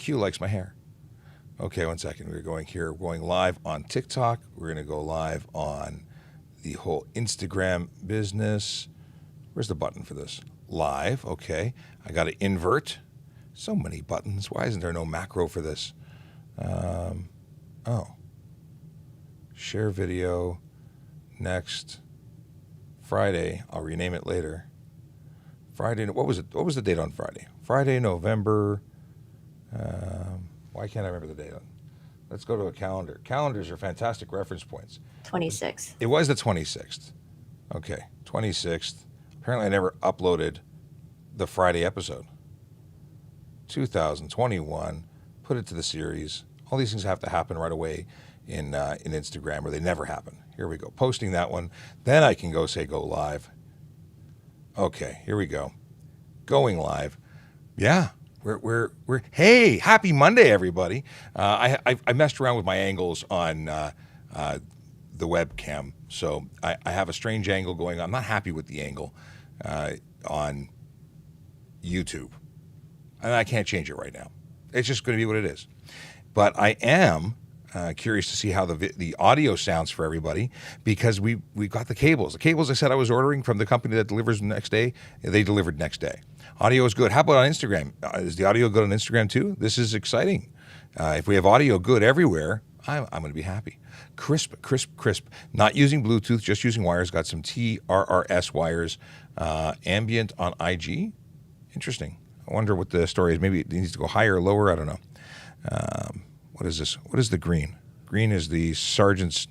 Q likes my hair. Okay, 1 second. We're going here. We're going live on TikTok. We're going to go live on the whole Instagram business. Where's the button for this? Live. Okay. I got to invert. So many buttons. Why isn't there no macro for this? Share video. Next. Friday. I'll rename it later. Friday. What was it? What was the date on Friday? Friday, November. Why can't I remember the date? Let's go to a calendar. Calendars are fantastic reference points. 26th. It was the 26th. Okay, 26th. Apparently I never uploaded the Friday episode. 2021. Put it to the series. All these things have to happen right away in Instagram, or they never happen. Here we go. Posting that one. Then I can go say go live. Okay, here we go. Going live. Yeah. We're hey, happy Monday, everybody. I messed around with my angles on the webcam, so I have a strange angle going on. I'm not happy with the angle on YouTube, and I can't change it right now. It's just going to be what it is. But I am curious to see how the audio sounds for everybody, because we got the cables. The cables I said I was ordering from the company that delivers the next day, they delivered next day. Audio is good. How about on Instagram? Is the audio good on Instagram too? This is exciting. If we have audio good everywhere, I'm going to be happy. Crisp. Not using Bluetooth, just using wires. Got some TRRS wires. Ambient on IG. Interesting. I wonder what the story is. Maybe it needs to go higher or lower. I don't know. What is this? What is the green? Green is the sergeant's.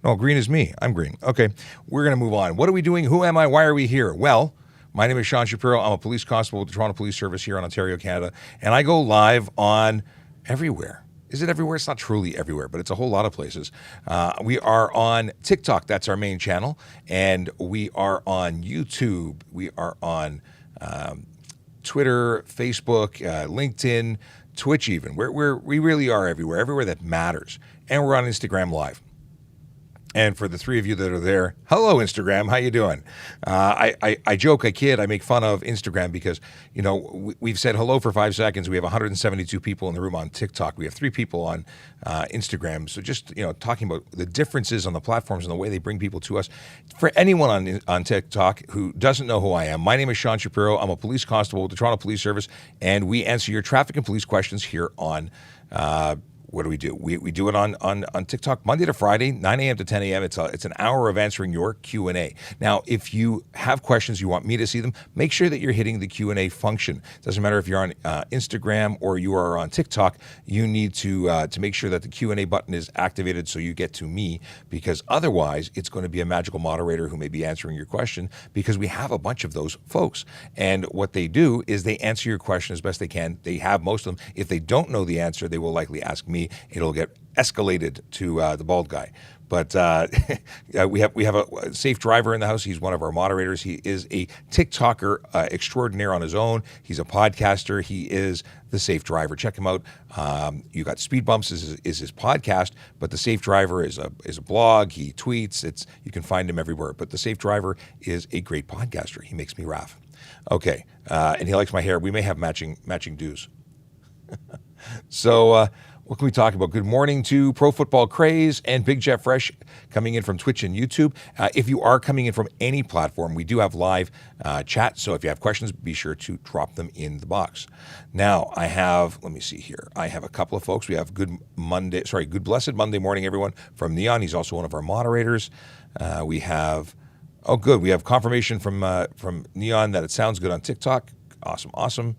No, green is me. I'm green. Okay, we're going to move on. What are we doing? Who am I? Why are we here? Well, my name is Sean Shapiro. I'm a police constable with the Toronto Police Service here in Ontario, Canada, and I go live on everywhere. Is it everywhere? It's not truly everywhere, but it's a whole lot of places. We are on TikTok. That's our main channel. And we are on YouTube. We are on Twitter, Facebook, LinkedIn, Twitch even. We really are everywhere that matters. And we're on Instagram Live. And for the three of you that are there, hello, Instagram. How you doing? I joke, I kid, I make fun of Instagram because, you know, we've said hello for 5 seconds. We have 172 people in the room on TikTok. We have 3 people on Instagram. So just, you know, talking about the differences on the platforms and the way they bring people to us. For anyone on TikTok who doesn't know who I am, my name is Sean Shapiro. I'm a police constable with the Toronto Police Service, and we answer your traffic and police questions here on what do? We do it on TikTok Monday to Friday, 9 a.m. to 10 a.m. It's an hour of answering your Q&A. Now, if you have questions, you want me to see them, make sure that you're hitting the Q&A function. Doesn't matter if you're on Instagram or you are on TikTok, you need to make sure that the Q&A button is activated so you get to me, because otherwise it's going to be a magical moderator who may be answering your question, because we have a bunch of those folks. And what they do is they answer your question as best they can. They have most of them. If they don't know the answer, they will likely ask me. It'll get escalated to the bald guy. But we have a safe driver in the house. He's one of our moderators. He is a TikToker extraordinaire on his own. He's a podcaster. He is the Safe Driver. Check him out. You got Speed Bumps is his podcast, but the Safe Driver is a blog. He tweets. You can find him everywhere. But the Safe Driver is a great podcaster. He makes me laugh. Okay, and he likes my hair. We may have matching dues. So what can we talk about? Good morning to Pro Football Craze and Big Jeff Fresh coming in from Twitch and YouTube. If you are coming in from any platform, we do have live chat. So if you have questions, be sure to drop them in the box. Now let me see here. I have a couple of folks. We have Good Blessed Monday morning, everyone, from Neon. He's also one of our moderators. We have confirmation from Neon that it sounds good on TikTok. Awesome.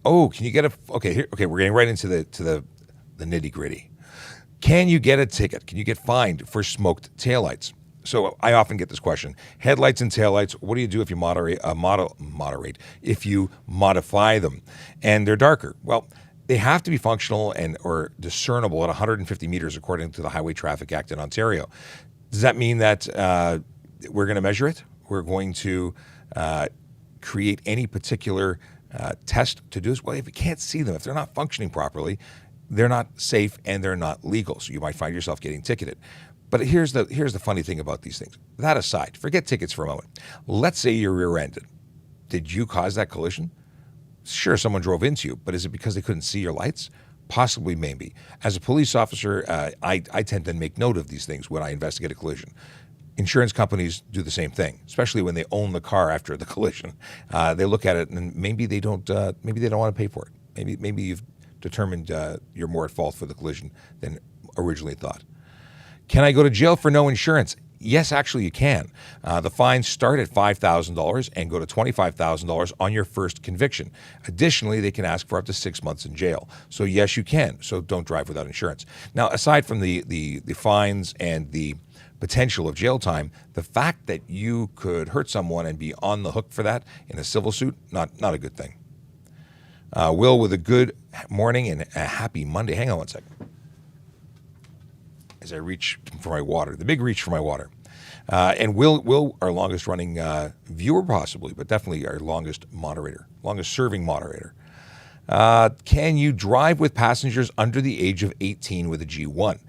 Can you get okay, we're getting right into the nitty gritty. Can you get a ticket? Can you get fined for smoked taillights? So I often get this question. Headlights and taillights, what do you do if you if you modify them and they're darker? Well, they have to be functional or discernible at 150 meters according to the Highway Traffic Act in Ontario. Does that mean that we're going to measure it? We're going to create any particular test to do this? Well, if you can't see them, if they're not functioning properly, they're not safe and they're not legal. So you might find yourself getting ticketed. But here's the funny thing about these things. That aside, forget tickets for a moment. Let's say you're rear-ended. Did you cause that collision? Sure, someone drove into you, but is it because they couldn't see your lights? Possibly, maybe. As a police officer, I tend to make note of these things when I investigate a collision. Insurance companies do the same thing, especially when they own the car after the collision. They look at it and maybe they don't want to pay for it. Maybe you've determined you're more at fault for the collision than originally thought. Can I go to jail for no insurance? Yes, actually you can. The fines start at $5,000 and go to $25,000 on your first conviction. Additionally, they can ask for up to 6 months in jail. So yes, you can. So don't drive without insurance. Now, aside from the fines and the potential of jail time, the fact that you could hurt someone and be on the hook for that in a civil suit, not a good thing. Will, with a good morning and a happy Monday. Hang on one second. As I reach for my water, the big reach for my water. And Will, our longest running viewer possibly, but definitely our longest serving moderator. Can you drive with passengers under the age of 18 with a G1?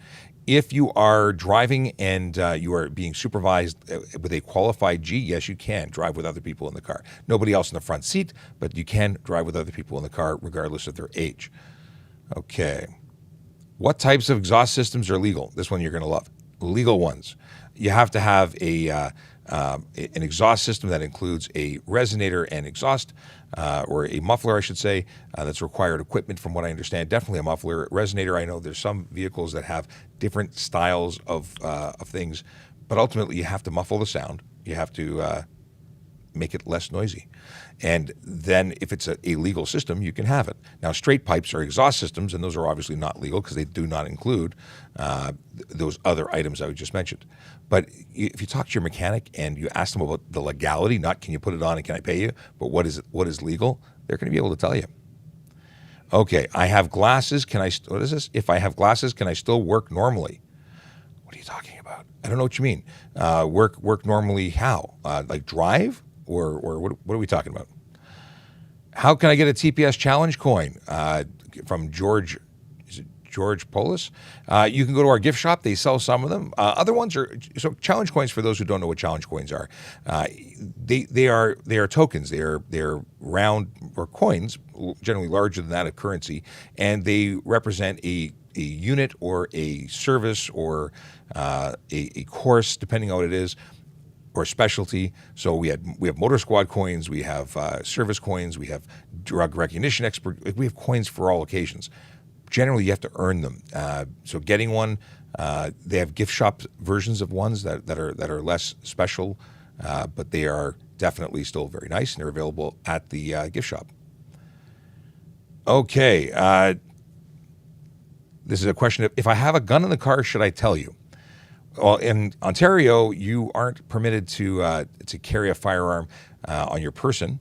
If you are driving and you are being supervised with a qualified G, yes, you can drive with other people in the car. Nobody else in the front seat, but you can drive with other people in the car regardless of their age. Okay. What types of exhaust systems are legal? This one you're going to love. Legal ones. You have to have an exhaust system that includes a resonator and exhaust, or a muffler, I should say. That's required equipment from what I understand. Definitely a muffler. Resonator, I know there's some vehicles that have different styles of things, but ultimately you have to muffle the sound. You have to make it less noisy. And then if it's a legal system, you can have it. Now, straight pipes are exhaust systems, and those are obviously not legal because they do not include those other items I just mentioned. But if you talk to your mechanic and you ask them about the legality, not can you put it on and can I pay you, but what is legal, they're going to be able to tell you. Okay, I have glasses. What is this? If I have glasses, can I still work normally? What are you talking about? I don't know what you mean. Work normally how? Like drive? Or what are we talking about? How can I get a TPS Challenge Coin? From George Polis. You can go to our gift shop. They sell some of them. Other ones are so Challenge Coins. For those who don't know what Challenge Coins are, they are tokens. They're round or coins, generally larger than that of currency, and they represent a unit or a service or a course, depending on what it is, or specialty. So we have motor squad coins, we have service coins, we have drug recognition expert. We have coins for all occasions. Generally, you have to earn them. So getting one, they have gift shop versions of ones that are less special, but they are definitely still very nice, and they're available at the gift shop. Okay, this is a question of, if I have a gun in the car, should I tell you? Well, in Ontario, you aren't permitted to carry a firearm on your person.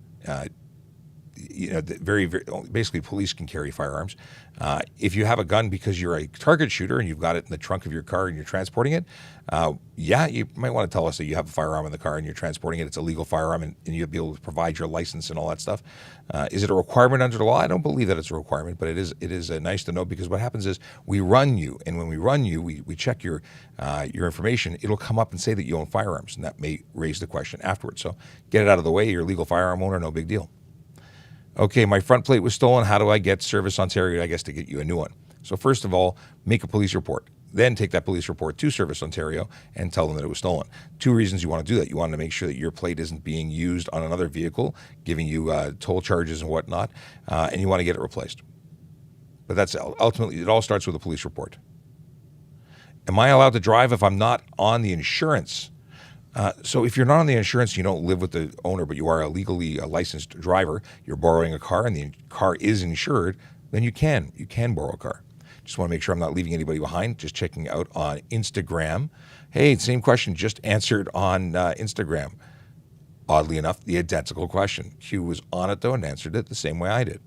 Basically, police can carry firearms. If you have a gun because you're a target shooter and you've got it in the trunk of your car and you're transporting it, you might want to tell us that you have a firearm in the car and you're transporting it. It's a legal firearm, and you'll be able to provide your license and all that stuff. Is it a requirement under the law? I don't believe that it's a requirement, but it is nice to know, because what happens is we run you, and when we run you, we check your information. It'll come up and say that you own firearms, and that may raise the question afterwards. So get it out of the way. You're a legal firearm owner, no big deal. Okay, my front plate was stolen. How do I get Service Ontario, I guess, to get you a new one? So first of all, make a police report. Then take that police report to Service Ontario and tell them that it was stolen. 2 reasons you want to do that. You want to make sure that your plate isn't being used on another vehicle, giving you toll charges and whatnot, and you want to get it replaced. But that's ultimately, it all starts with a police report. Am I allowed to drive if I'm not on the insurance? So if you're not on the insurance, you don't live with the owner, but you are a legally licensed driver, you're borrowing a car and the car is insured, then you can borrow a car. Just want to make sure I'm not leaving anybody behind. Just checking out on Instagram. Hey, same question just answered on Instagram. Oddly enough, the identical question. Q was on it though and answered it the same way I did.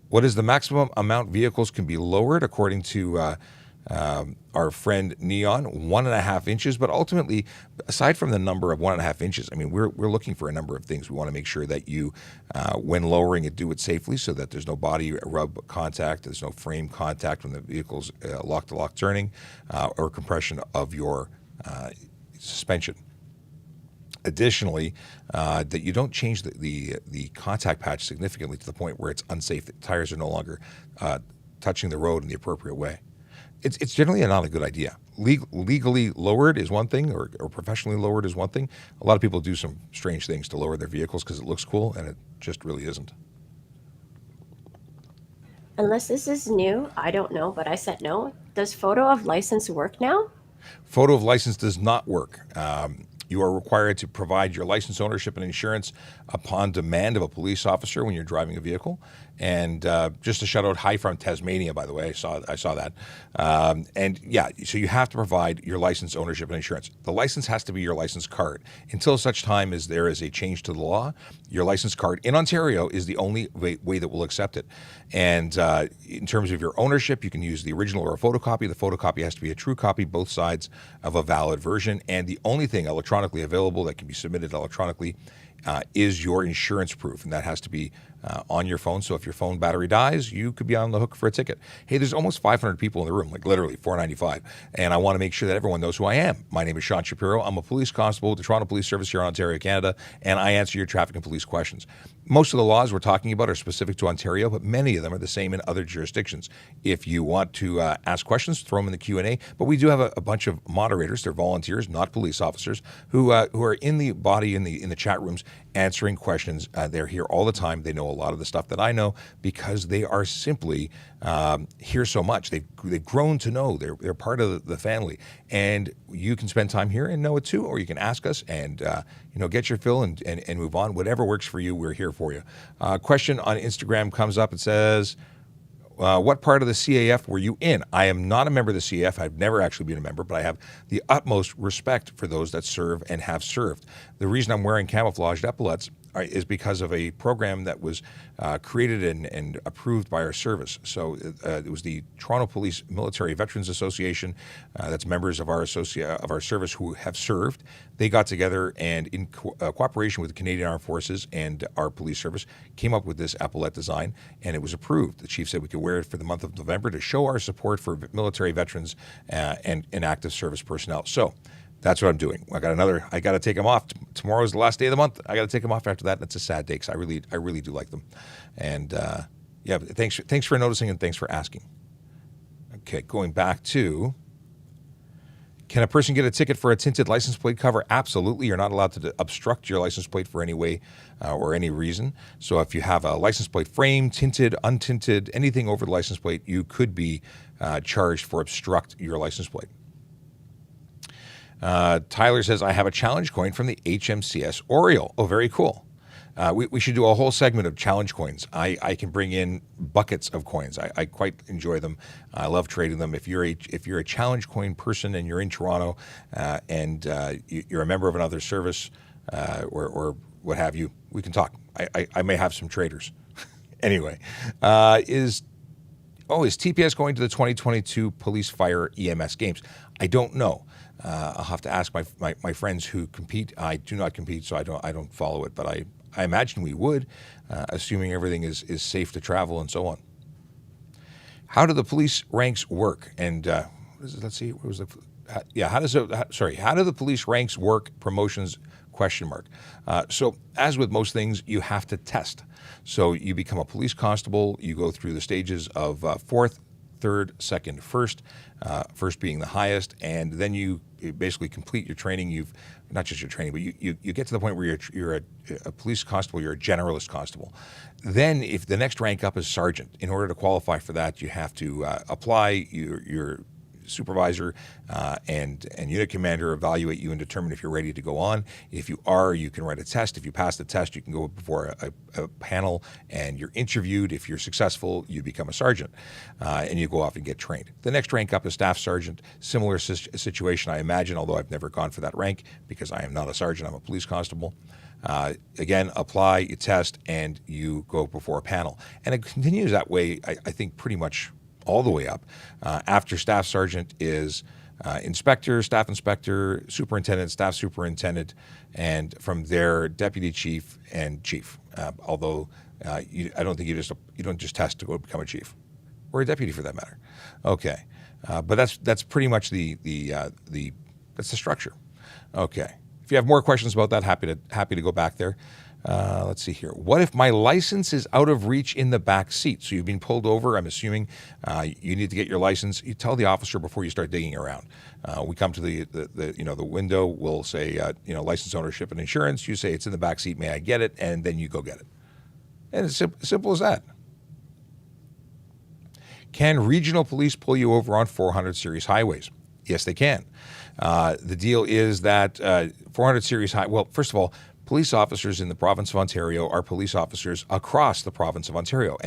What is the maximum amount vehicles can be lowered according to our friend Neon? 1.5 inches, but ultimately, aside from the number of 1.5 inches, I mean, we're looking for a number of things. We want to make sure that you, when lowering it, do it safely so that there's no body rub contact, there's no frame contact when the vehicle's lock-to-lock turning, or compression of your suspension. Additionally, that you don't change the contact patch significantly to the point where it's unsafe. The tires are no longer touching the road in the appropriate way. It's generally not a good idea. Legally lowered is one thing, or professionally lowered is one thing. A lot of people do some strange things to lower their vehicles because it looks cool, and it just really isn't. Unless this is new, I don't know, but I said no. Does photo of license work now? Photo of license does not work. You are required to provide your license, ownership, and insurance upon demand of a police officer when you're driving a vehicle. And just a shout out, hi from Tasmania, by the way, I saw that. And yeah, so you have to provide your license, ownership, and insurance. The license has to be your license card. Until such time as there is a change to the law, your license card in Ontario is the only way that we'll accept it. And in terms of your ownership, you can use the original or a photocopy. The photocopy has to be a true copy, both sides of a valid version. And the only thing electronically available that can be submitted electronically is your insurance proof, and that has to be on your phone. So if your phone battery dies, you could be on the hook for a ticket. Hey, there's almost 500 people in the room, like literally 495, and I want to make sure that everyone knows who I am. My name is Sean Shapiro. I'm a police constable with the Toronto Police Service here in Ontario, Canada, and I answer your traffic and police questions. Most of the laws we're talking about are specific to Ontario, but many of them are the same in other jurisdictions. If you want to ask questions, throw them in the Q&A, but we do have a bunch of moderators. They're volunteers, not police officers, who are in the body in the chat rooms answering questions. They're here all the time. They know a lot of the stuff that I know because they are simply here so much. They've grown to know. They're part of the family, and you can spend time here and know it too, or you can ask us and get your fill and move on. Whatever works for you, we're here for you. Question on Instagram comes up and says, what part of the CAF were you in? I am not a member of the CAF. I've never actually been a member, but I have the utmost respect for those that serve and have served. The reason I'm wearing camouflaged epaulets is because of a program that was created and approved by our service. So it was the Toronto Police Military Veterans Association. That's members of our service who have served. They got together and in cooperation with the Canadian Armed Forces and our police service came up with this epaulette design, and it was approved. The chief said we could wear it for the month of November to show our support for military veterans and active service personnel. So that's what I'm doing. I got to take them off. Tomorrow's the last day of the month. I got to take them off after that. And it's a sad day because I really do like them. And thanks for noticing and thanks for asking. Okay, going back to, can a person get a ticket for a tinted license plate cover? Absolutely. You're not allowed to obstruct your license plate for any way or any reason. So if you have a license plate frame, tinted, untinted, anything over the license plate, you could be charged for obstruct your license plate. Tyler says, I have a challenge coin from the HMCS Oriole. Oh, very cool. We should do a whole segment of challenge coins. I can bring in buckets of coins. I quite enjoy them. I love trading them. If you're a challenge coin person and you're in Toronto and you're a member of another service or what have you, we can talk. I may have some traders. Anyway, is TPS going to the 2022 Police Fire EMS Games? I don't know. I'll have to ask my friends who compete. I do not compete, so I don't follow it. But I imagine we would, assuming everything is safe to travel and so on. How do the police ranks work? And let's see, what was the? How do the police ranks work? Promotions? ? So as with most things, you have to test. So you become a police constable. You go through the stages of fourth, third, second, first. First being the highest, and then you basically complete your training. You've not just your training, but you get to the point where you're a police constable. You're a generalist constable. Then, if the next rank up is sergeant, in order to qualify for that, you have to apply. Your supervisor and unit commander evaluate you and determine if you're ready to go on. If you are, you can write a test. If you pass the test, you can go before a panel and you're interviewed. If you're successful, you become a sergeant and you go off and get trained. The next rank up is staff sergeant. Similar situation, I imagine, although I've never gone for that rank because I am not a sergeant. I'm a police constable. Again, apply, you test, and you go before a panel. And it continues that way, I think, pretty much all the way up. After staff sergeant is inspector, staff inspector, superintendent, staff superintendent, and from there, deputy chief and chief. Although I don't think you don't just test to go become a chief or a deputy for that matter. Okay, but that's pretty much that's the structure. Okay, If you have more questions about that, happy to go back there. Let's see here. What if my license is out of reach in the back seat? So you've been pulled over. I'm assuming you need to get your license. You tell the officer before you start digging around. We come to the window. We'll say license, ownership, and insurance. You say it's in the back seat. May I get it? And then you go get it. And it's simple as that. Can regional police pull you over on 400 series highways? Yes, they can. The deal is that 400 series well, first of all, police officers in the province of Ontario are police officers across the province of Ontario.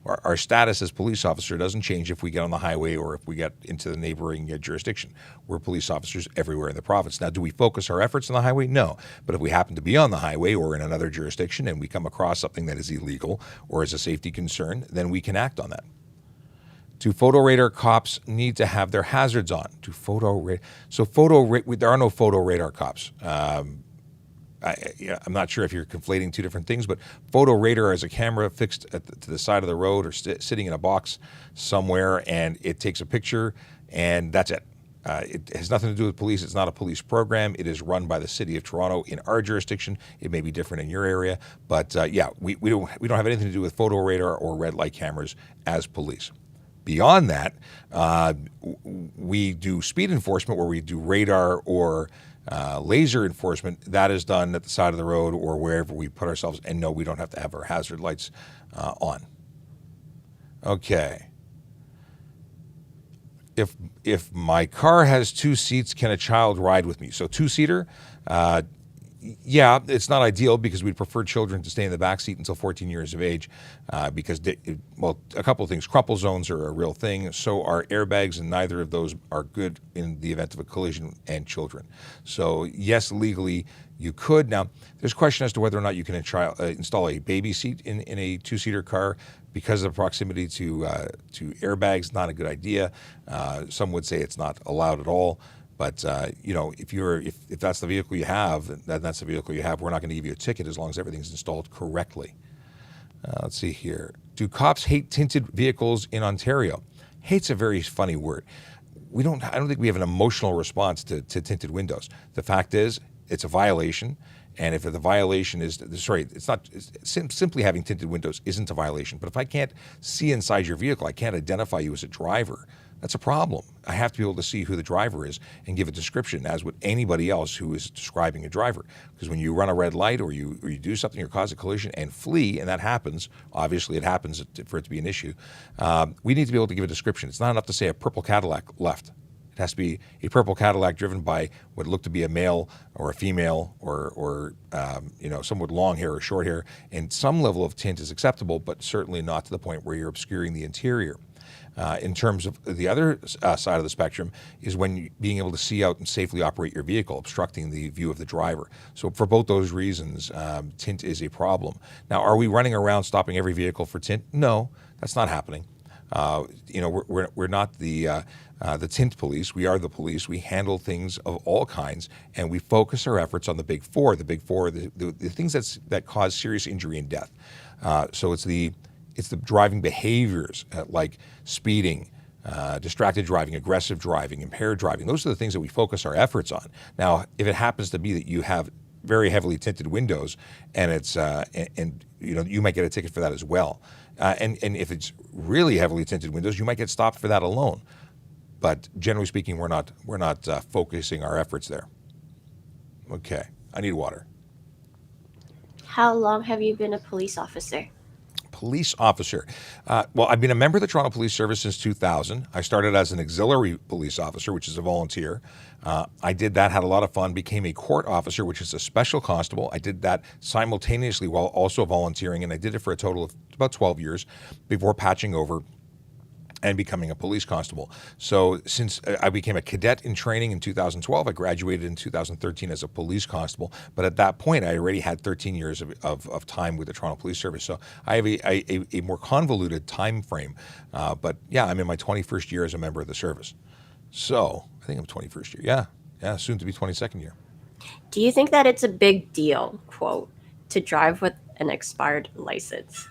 Our status as police officer doesn't change if we get on the highway or if we get into the neighboring jurisdiction. We're police officers everywhere in the province. Now, do we focus our efforts on the highway? No. But if we happen to be on the highway or in another jurisdiction and we come across something that is illegal or is a safety concern, then we can act on that. Do photo radar cops need to have their hazards on? There are no photo radar cops. I'm not sure if you're conflating two different things, but photo radar is a camera fixed to the side of the road or sitting in a box somewhere, and it takes a picture, and that's it. It has nothing to do with police. It's not a police program. It is run by the City of Toronto in our jurisdiction. It may be different in your area, but we don't have anything to do with photo radar or red light cameras as police. Beyond that, we do speed enforcement where we do radar or laser enforcement. That is done at the side of the road or wherever we put ourselves. And no, we don't have to have our hazard lights on. Okay. If my car has 2 seats, can a child ride with me? So 2-seater, yeah, it's not ideal because we'd prefer children to stay in the back seat until 14 years of age because, a couple of things. Crumple zones are a real thing. So are airbags, and neither of those are good in the event of a collision and children. So yes, legally you could. Now, there's a question as to whether or not you can install a baby seat in a 2-seater car because of the proximity to airbags. Not a good idea. Some would say it's not allowed at all. But if that's the vehicle you have, then that's the vehicle you have. We're not going to give you a ticket as long as everything's installed correctly. Let's see here. Do cops hate tinted vehicles in Ontario? Hate's a very funny word. I don't think we have an emotional response to tinted windows. The fact is, it's a violation. And if the violation is, simply having tinted windows isn't a violation. But if I can't see inside your vehicle, I can't identify you as a driver, that's a problem. I have to be able to see who the driver is and give a description, as would anybody else who is describing a driver. Because when you run a red light or you do something or cause a collision and flee, and that happens, obviously it happens for it to be an issue, we need to be able to give a description. It's not enough to say a purple Cadillac left. It has to be a purple Cadillac driven by what looked to be a male or a female or someone with long hair or short hair. And some level of tint is acceptable, but certainly not to the point where you're obscuring the interior. In terms of the other side of the spectrum is when being able to see out and safely operate your vehicle, obstructing the view of the driver. So for both those reasons, tint is a problem. Now, are we running around stopping every vehicle for tint? No, that's not happening. We're not the tint police. We are the police. We handle things of all kinds, and we focus our efforts on the big four. The big four, the things that cause serious injury and death. So it's the driving behaviors like speeding, distracted driving, aggressive driving, impaired driving. Those are the things that we focus our efforts on. Now, if it happens to be that you have very heavily tinted windows, and it's you might get a ticket for that as well. And if it's really heavily tinted windows, you might get stopped for that alone. But generally speaking, we're not focusing our efforts there. Okay, I need water. How long have you been a police officer? Police officer. Well, I've been a member of the Toronto Police Service since 2000. I started as an auxiliary police officer, which is a volunteer. I did that, had a lot of fun, became a court officer, which is a special constable. I did that simultaneously while also volunteering, and I did it for a total of about 12 years before patching over and becoming a police constable. So since I became a cadet in training in 2012, I graduated in 2013 as a police constable. But at that point, I already had 13 years of time with the Toronto Police Service. So I have a more convoluted time frame. But yeah, I'm in my 21st year as a member of the service. So I think I'm 21st year. Yeah, soon to be 22nd year. Do you think that it's a big deal, quote, to drive with an expired license?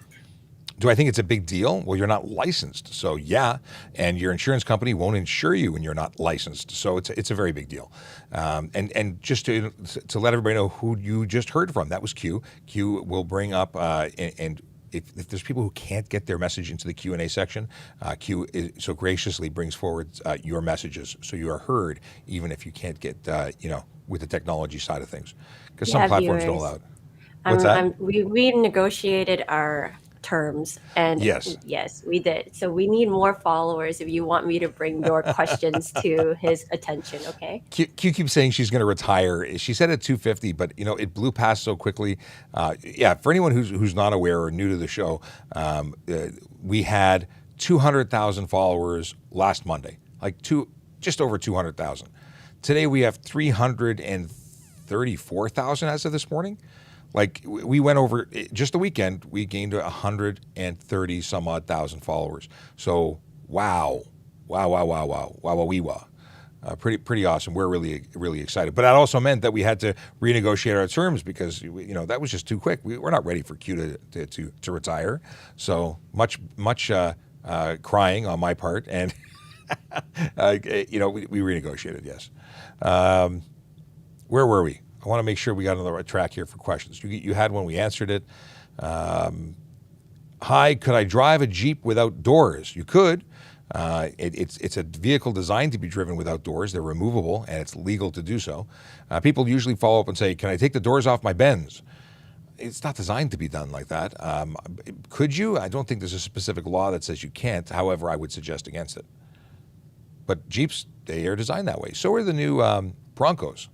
Do I think it's a big deal? Well, you're not licensed, so yeah, and your insurance company won't insure you when you're not licensed, so it's a very big deal. And just to let everybody know who you just heard from, that was Q. Q will bring up and if there's people who can't get their message into the Q&A section, Q so graciously brings forward your messages, so you are heard even if you can't get with the technology side of things, because some Yeah, platforms don't viewers. allow it. What's that? We negotiated our terms, and Yes. yes, we did. So we need more followers if you want me to bring your questions to his attention. Okay. Q keeps saying she's going to retire. She said at 250, but it blew past so quickly. Yeah, for anyone who's not aware or new to the show, we had 200,000 followers last Monday, just over 200,000. Today we have 334,000 as of this morning. Like we went over just the weekend, we gained 130 some odd thousand followers. So wow. Pretty awesome. We're really excited. But that also meant that we had to renegotiate our terms because that was just too quick. We're not ready for Q to retire. So much crying on my part, and we renegotiated. Yes. Where were we? I want to make sure we got on the right track here for questions. You had one, we answered it. Hi, could I drive a Jeep without doors? You could. It's a vehicle designed to be driven without doors. They're removable, and it's legal to do so. People usually follow up and say, can I take the doors off my Benz? It's not designed to be done like that. Could you? I don't think there's a specific law that says you can't. However, I would suggest against it. But Jeeps, they are designed that way. So are the new Broncos.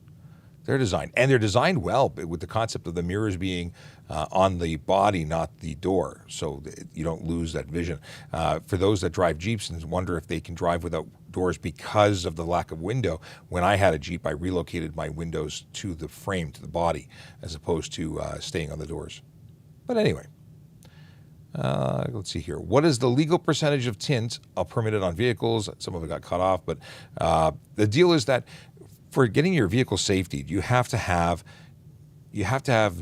They're designed well with the concept of the mirrors being on the body, not the door, so you don't lose that vision. For those that drive Jeeps and wonder if they can drive without doors because of the lack of window, when I had a Jeep, I relocated my windows to the frame, to the body, as opposed to staying on the doors. But anyway, let's see here. What is the legal percentage of tint permitted on vehicles? Some of it got cut off, but the deal is that for getting your vehicle safety, you have to have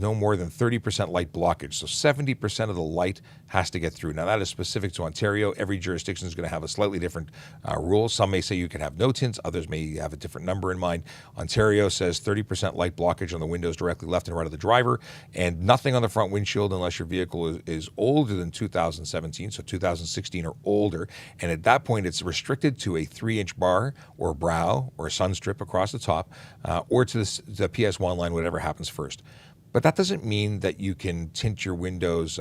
no more than 30% light blockage. So 70% of the light has to get through. Now that is specific to Ontario. Every jurisdiction is going to have a slightly different rule. Some may say you can have no tints. Others may have a different number in mind. Ontario says 30% light blockage on the windows directly left and right of the driver, and nothing on the front windshield unless your vehicle is older than 2017, so 2016 or older. And at that point, it's restricted to a 3-inch bar or brow or sun strip across the top, or to the PS1 line, whatever happens first. But that doesn't mean that you can tint your windows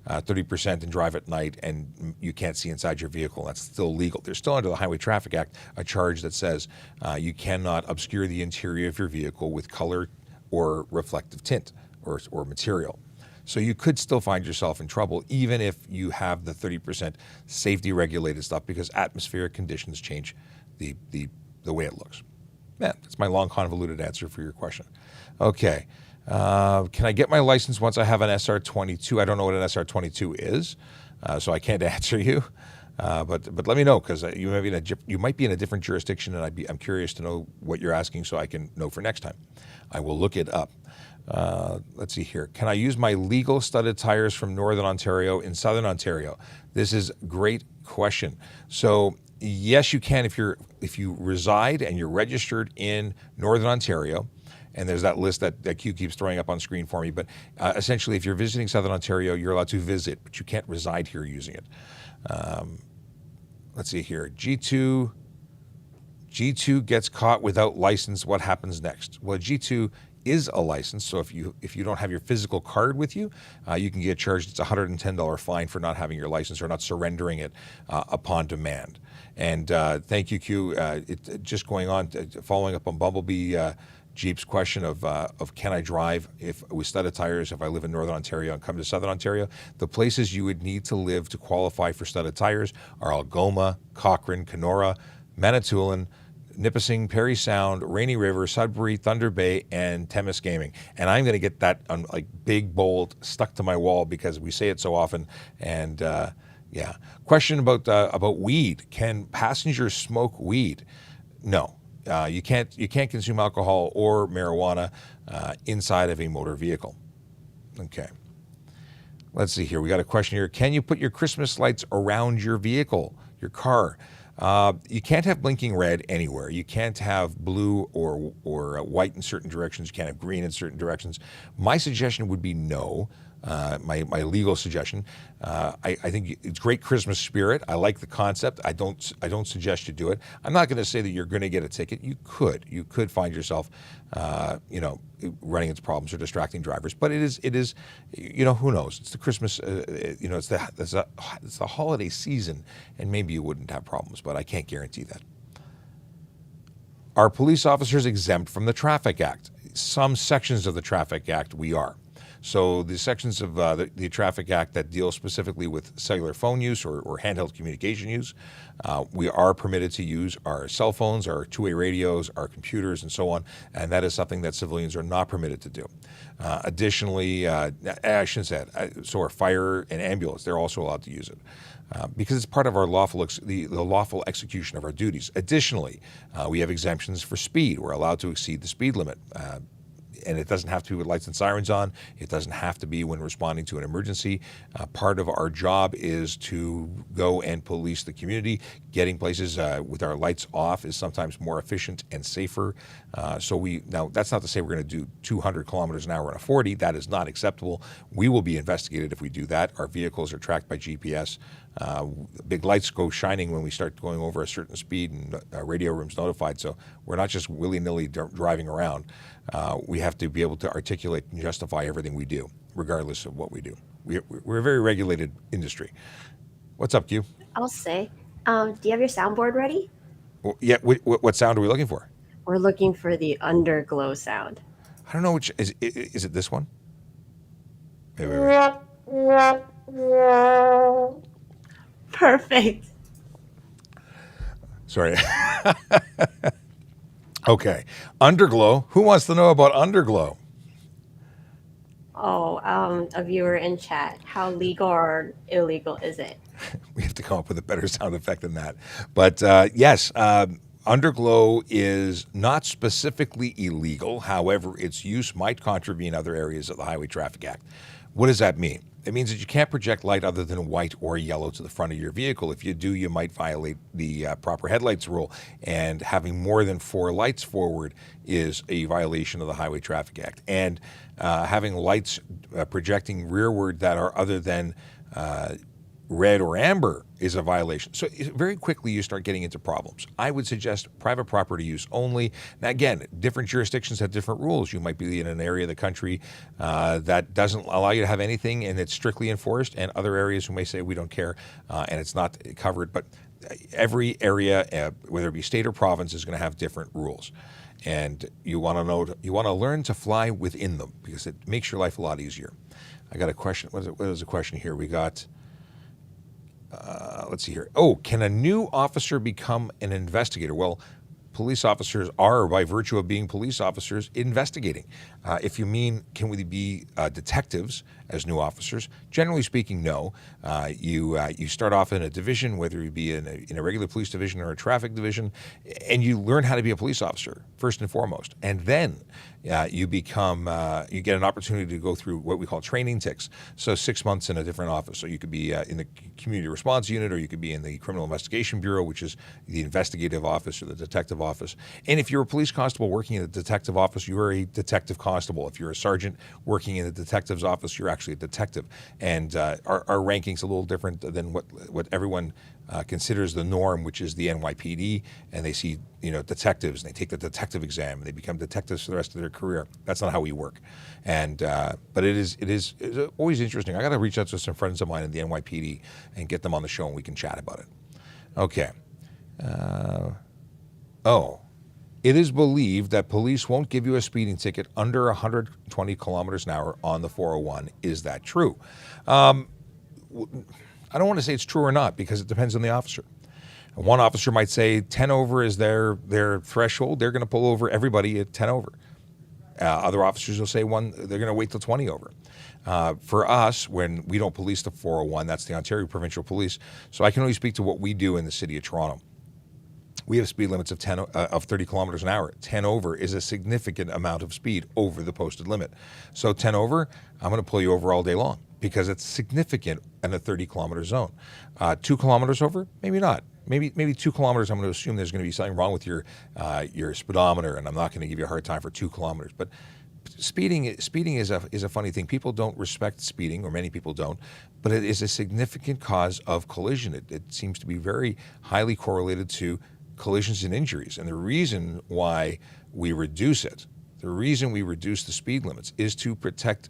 30% and drive at night and you can't see inside your vehicle. That's still legal. There's still, under the Highway Traffic Act, a charge that says you cannot obscure the interior of your vehicle with color or reflective tint or material. So you could still find yourself in trouble even if you have the 30% safety regulated stuff, because atmospheric conditions change the way it looks. Yeah, that's my long convoluted answer for your question. Okay. Can I get my license once I have an SR22? I don't know what an SR22 is, so I can't answer you. But let me know, because you might be in a different jurisdiction, and I'm curious to know what you're asking so I can know for next time. I will look it up. Let's see here. Can I use my legal studded tires from Northern Ontario in Southern Ontario? This is a great question. So yes, you can if you reside and you're registered in Northern Ontario. And there's that list that Q keeps throwing up on screen for me. But essentially, if you're visiting Southern Ontario, you're allowed to visit, but you can't reside here using it. Let's see here. G2 gets caught without license. What happens next? Well, G2 is a license. So if you don't have your physical card with you, you can get charged. It's a $110 fine for not having your license or not surrendering it upon demand. And thank you, Q. Just going on, following up on Bumblebee Jeep's question of can I drive with studded tires if I live in Northern Ontario and come to Southern Ontario? The places you would need to live to qualify for studded tires are Algoma, Cochrane, Kenora, Manitoulin, Nipissing, Parry Sound, Rainy River, Sudbury, Thunder Bay, and Temiskaming. And I'm going to get that on big, bold, stuck to my wall because we say it so often. And yeah. Question about weed. Can passengers smoke weed? No. You can't consume alcohol or marijuana inside of a motor vehicle. Okay. Let's see here. We got a question here. Can you put your Christmas lights around your vehicle, your car? You can't have blinking red anywhere. You can't have blue or white in certain directions. You can't have green in certain directions. My suggestion would be no. My legal suggestion. I think it's great Christmas spirit. I like the concept. I don't suggest you do it. I'm not going to say that you're going to get a ticket. You could find yourself, running into problems or distracting drivers. But it is, who knows? It's the Christmas, it's the holiday season, and maybe you wouldn't have problems. But I can't guarantee that. Are police officers exempt from the Traffic Act? Some sections of the Traffic Act we are. So the sections of the Traffic Act that deal specifically with cellular phone use or handheld communication use, we are permitted to use our cell phones, our two-way radios, our computers, and so on, and that is something that civilians are not permitted to do. Additionally, I shouldn't say that, so our fire and ambulance, they're also allowed to use it. Because it's part of our lawful the lawful execution of our duties. Additionally, we have exemptions for speed. We're allowed to exceed the speed limit. And it doesn't have to be with lights and sirens on. It doesn't have to be when responding to an emergency. Part of our job is to go and police the community. Getting places with our lights off is sometimes more efficient and safer. Now that's not to say we're going to do 200 kilometers an hour on a 40. That is not acceptable. We will be investigated if we do that. Our vehicles are tracked by GPS. Big lights go shining when we start going over a certain speed, and radio room's notified. So we're not just willy-nilly driving around. We have to be able to articulate and justify everything we do, regardless of what we do. We're a very regulated industry. What's up, Q? I'll say, do you have your soundboard ready? Well, yeah. What sound are we looking for? We're looking for the underglow sound. I don't know which. Is it this one? Wait. Perfect. Sorry. Okay. Underglow. Who wants to know about underglow? Oh, a viewer in chat. How legal or illegal is it? We have to come up with a better sound effect than that. But yes, underglow is not specifically illegal. However, its use might contravene other areas of the Highway Traffic Act. What does that mean? It means that you can't project light other than white or yellow to the front of your vehicle. If you do, you might violate the proper headlights rule. And having more than 4 lights forward is a violation of the Highway Traffic Act. And having lights projecting rearward that are other than red or amber is a violation. So very quickly you start getting into problems. I would suggest private property use only. Now again, different jurisdictions have different rules. You might be in an area of the country that doesn't allow you to have anything and it's strictly enforced, and other areas who may say we don't care and it's not covered. But every area, whether it be state or province, is going to have different rules. And you want to learn to fly within them because it makes your life a lot easier. I got a question. What is the question here? We got... let's see here. Oh, can a new officer become an investigator? Well, police officers are, by virtue of being police officers, investigating. If you mean, can we be detectives as new officers? Generally speaking, no. You start off in a division, whether you be in a regular police division or a traffic division, and you learn how to be a police officer first and foremost, and then you get an opportunity to go through what we call training ticks. So 6 months in a different office. So you could be in the community response unit, or you could be in the criminal investigation bureau, which is the investigative office or the detective office. And if you're a police constable working in the detective office, you are a detective constable. If you're a sergeant working in the detective's office, you're actually a detective. And our ranking's a little different than what everyone considers the norm, which is the NYPD, and they see detectives, and they take the detective exam, and they become detectives for the rest of their career. That's not how we work, and but it is always interesting. I got to reach out to some friends of mine in the NYPD and get them on the show, and we can chat about it. Okay. It is believed that police won't give you a speeding ticket under 120 kilometers an hour on the 401. Is that true? I don't want to say it's true or not because it depends on the officer. One officer might say 10 over is their threshold. They're going to pull over everybody at 10 over. Other officers will say they're going to wait till 20 over. For us, when we don't police the 401, that's the Ontario Provincial Police. So I can only speak to what we do in the City of Toronto. We have speed limits of 30 kilometers an hour. 10 over is a significant amount of speed over the posted limit. So 10 over, I'm going to pull you over all day long because it's significant in a 30-kilometer zone. 2 kilometers over, maybe not. Maybe 2 kilometers, I'm going to assume there's going to be something wrong with your speedometer, and I'm not going to give you a hard time for 2 kilometers. But speeding is a funny thing. People don't respect speeding, or many people don't, but it is a significant cause of collision. It seems to be very highly correlated to collisions and injuries. And the reason why we reduce it, the reason we reduce the speed limits is to protect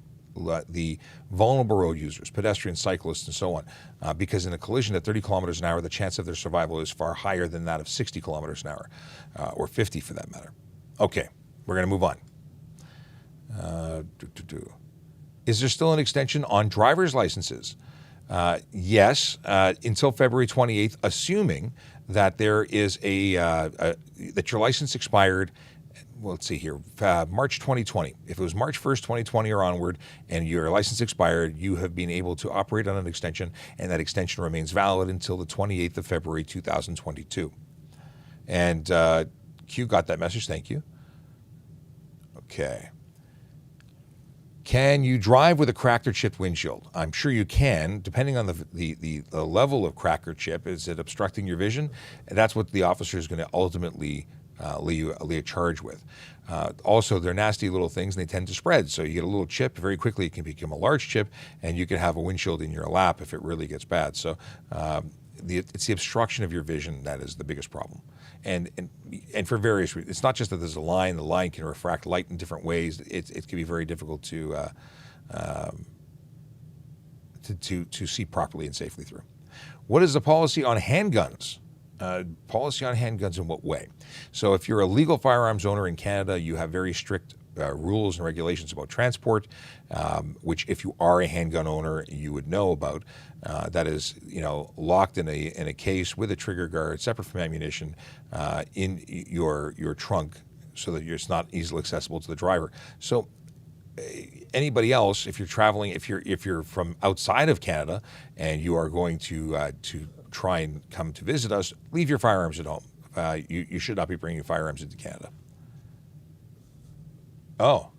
the vulnerable road users, pedestrians, cyclists, and so on. Because in a collision at 30 kilometers an hour, the chance of their survival is far higher than that of 60 kilometers an hour, or 50 for that matter. Okay, we're going to move on. Is there still an extension on driver's licenses? Yes, until February 28th, assuming that there is that your license expired. Well, let's see here, March 2020. If it was March 1st, 2020 or onward, and your license expired, you have been able to operate on an extension, and that extension remains valid until the 28th of February, 2022. And Q got that message, thank you. Okay. Can you drive with a cracker-chipped windshield? I'm sure you can, depending on the level of cracker chip. Is it obstructing your vision? And that's what the officer is going to ultimately lay a charge with. Also, they're nasty little things, and they tend to spread. So you get a little chip, very quickly it can become a large chip, and you can have a windshield in your lap if it really gets bad. So it's the obstruction of your vision that is the biggest problem. And for various reasons. It's not just that there's a line. The line can refract light in different ways. It can be very difficult to see properly and safely through. What is the policy on handguns? Policy on handguns in what way? So if you're a legal firearms owner in Canada, you have very strict rules and regulations about transport, which if you are a handgun owner, you would know about. That is, locked in a case with a trigger guard, separate from ammunition, in your trunk, so that it's not easily accessible to the driver. So anybody else, if you're traveling, if you're from outside of Canada and you are going to try and come to visit us, leave your firearms at home. You should not be bringing firearms into Canada. Oh.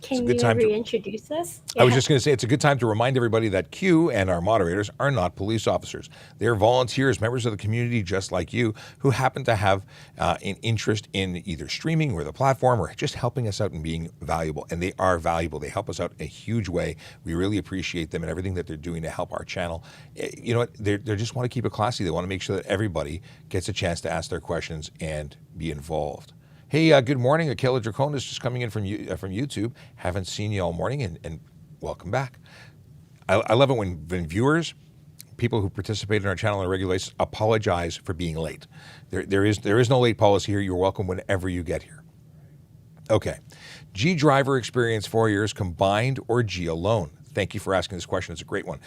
Can you reintroduce us? I was just going to say it's a good time to remind everybody that Q and our moderators are not police officers. They're volunteers, members of the community just like you, who happen to have an interest in either streaming or the platform or just helping us out and being valuable. And they are valuable. They help us out in a huge way. We really appreciate them and everything that they're doing to help our channel. You know what? They just want to keep it classy. They want to make sure that everybody gets a chance to ask their questions and be involved. Hey, good morning. Akela Draconis just coming in from YouTube. Haven't seen you all morning, and welcome back. I love it when viewers, people who participate in our channel on a regular basis, apologize for being late. There is no late policy here. You're welcome whenever you get here. Okay. G driver experience 4 years combined or G alone? Thank you for asking this question. It's a great one.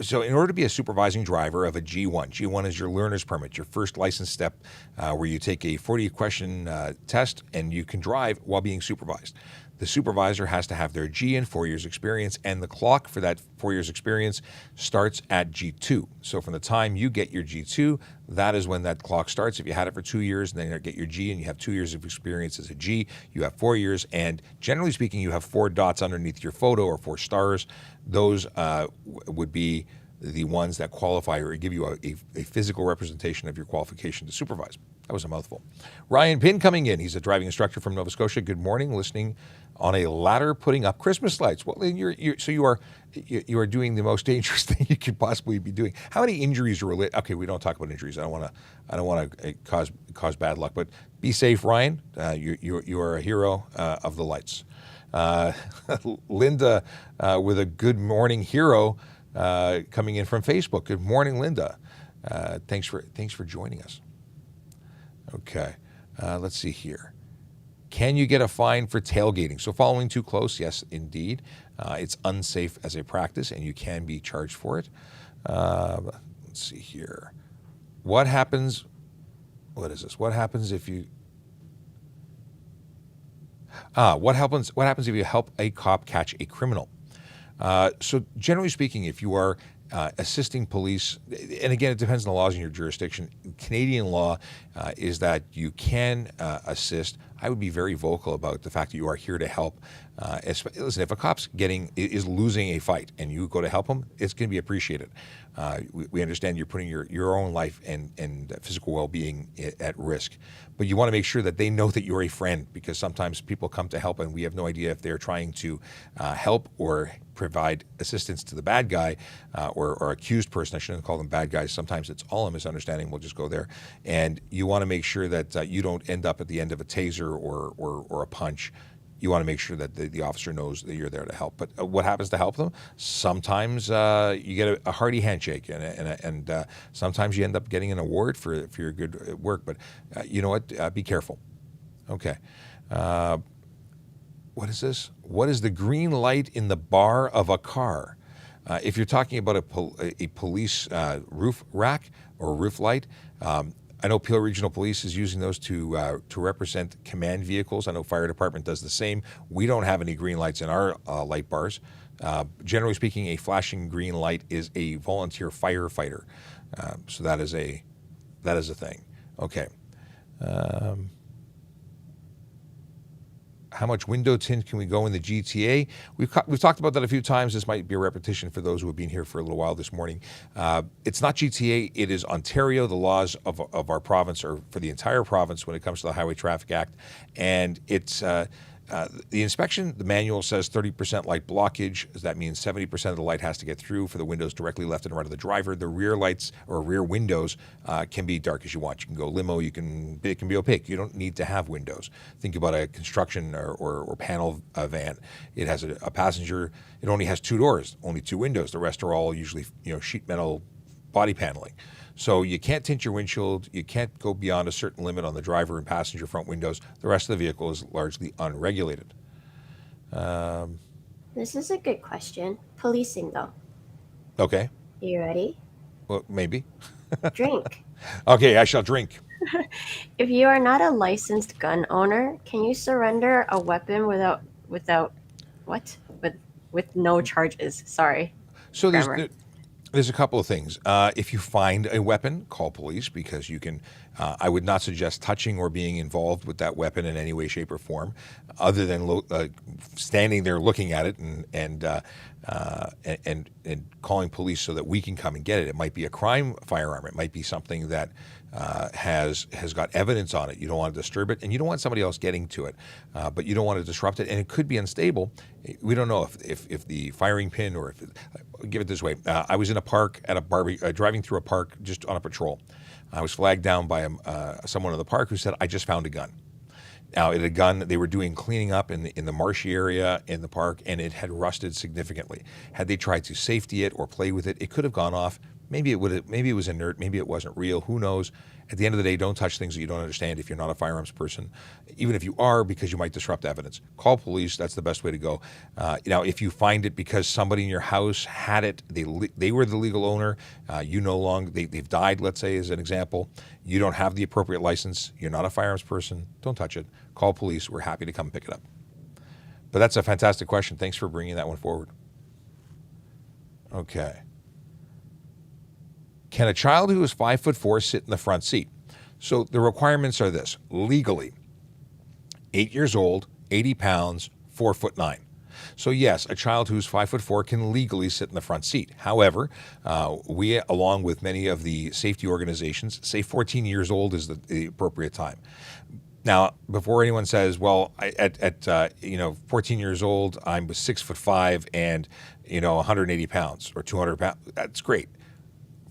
So in order to be a supervising driver of a G1, G1 is your learner's permit, your first license step where you take a 40-question test and you can drive while being supervised. The supervisor has to have their G in 4 years experience, and the clock for that 4 years experience starts at G2. So from the time you get your G2, that is when that clock starts. If you had it for 2 years and then you get your G and you have 2 years of experience as a G, you have 4 years, and generally speaking, you have 4 dots underneath your photo or 4 stars. Those would be the ones that qualify or give you a physical representation of your qualification to supervise. That was a mouthful. Ryan Pinn coming in. He's a driving instructor from Nova Scotia. Good morning. Listening on a ladder putting up Christmas lights. Well, you are doing the most dangerous thing you could possibly be doing. How many injuries are related? Okay, we don't talk about injuries. I don't want to cause bad luck. But be safe, Ryan. You are a hero of the lights. Linda with a good morning hero coming in from Facebook. Good morning, Linda. Thanks for joining us. Okay, let's see here. Can you get a fine for tailgating? So following too close, yes, indeed. It's unsafe as a practice, and you can be charged for it. Let's see here. What happens? What is this? What happens if you? What happens if you help a cop catch a criminal? So generally speaking, if you are assisting police, and again, it depends on the laws in your jurisdiction. Canadian law is that you can assist. I would be very vocal about the fact that you are here to help. Listen, if a cop's is losing a fight and you go to help him, it's going to be appreciated. We understand you're putting your own life and physical well-being at risk, but you want to make sure that they know that you're a friend, because sometimes people come to help and we have no idea if they're trying to help or provide assistance to the bad guy or accused person. I shouldn't call them bad guys. Sometimes it's all a misunderstanding. We'll just go there. And you want to make sure that you don't end up at the end of a taser or a punch. You want to make sure that the officer knows that you're there to help. But what happens to help them? Sometimes you get a hearty handshake, and sometimes you end up getting an award for your good work. But you know what? Be careful. Okay. What is this? What is the green light in the bar of a car? If you're talking about a police roof rack or roof light, I know Peel Regional Police is using those to represent command vehicles. I know Fire Department does the same. We don't have any green lights in our light bars. Generally speaking, a flashing green light is a volunteer firefighter. So that is a thing. Okay. How much window tint can we go in the GTA? We've talked about that a few times. This might be a repetition for those who have been here for a little while this morning. It's not GTA. It is Ontario. The laws of our province are for the entire province when it comes to the Highway Traffic Act. And it's the inspection, the manual says 30% light blockage. That means 70% of the light has to get through for the windows directly left and right of the driver. The rear lights or rear windows can be dark as you want. You can go limo. It can be opaque. You don't need to have windows. Think about a construction or panel van. It has a passenger. It only has two doors, only two windows. The rest are all usually sheet metal body paneling. So you can't tint your windshield. You can't go beyond a certain limit on the driver and passenger front windows. The rest of the vehicle is largely unregulated. This is a good question. Policing, though. Okay. You ready? Well, maybe. Drink. Okay, I shall drink. If you are not a licensed gun owner, can you surrender a weapon with no charges? Sorry. So there's a couple of things. If you find a weapon, call police, because you can. I would not suggest touching or being involved with that weapon in any way, shape, or form, other than standing there looking at it and calling police so that we can come and get it. It might be a crime firearm. It might be something that has got evidence on it. You don't want to disturb it, and you don't want somebody else getting to it, but you don't want to disrupt it, and it could be unstable. We don't know if the firing pin or give it this way. I was in a park at a driving through a park just on a patrol. I was flagged down by someone in the park who said, "I just found a gun." Now, it had a gun. They were doing cleaning up in the marshy area in the park, and it had rusted significantly. Had they tried to safety it or play with it, it could have gone off. Maybe it was inert. Maybe it wasn't real. Who knows? At the end of the day, don't touch things that you don't understand if you're not a firearms person, even if you are, because you might disrupt evidence. Call police. That's the best way to go. Now, if you find it because somebody in your house had it, they were the legal owner, you no longer, they've died, let's say, as an example, you don't have the appropriate license, you're not a firearms person, don't touch it. Call police. We're happy to come pick it up. But that's a fantastic question. Thanks for bringing that one forward. Okay. Can a child who is 5'4" sit in the front seat? So the requirements are this: legally, 8 years old, 80 pounds, 4'9". So yes, a child who's 5'4" can legally sit in the front seat. However, we, along with many of the safety organizations, say 14 years old is the appropriate time. Now, before anyone says, well, at 14 years old, I'm 6'5" and 180 pounds or 200 pounds. That's great.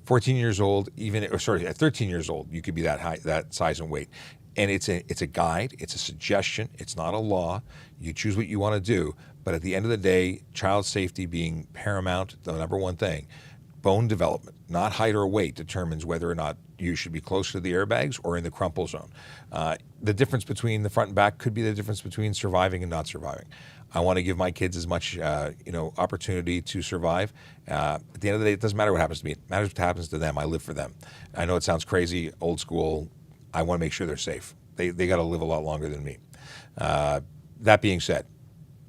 14 years old, at 13 years old, you could be that high, that size and weight. And it's a guide, it's a suggestion, it's not a law. You choose what you want to do, but at the end of the day, child safety being paramount, the number one thing. Bone development, not height or weight, determines whether or not you should be close to the airbags or in the crumple zone. The difference between the front and back could be the difference between surviving and not surviving. I want to give my kids as much, opportunity to survive. At the end of the day, it doesn't matter what happens to me. It matters what happens to them. I live for them. I know it sounds crazy, old school. I want to make sure they're safe. They got to live a lot longer than me. That being said,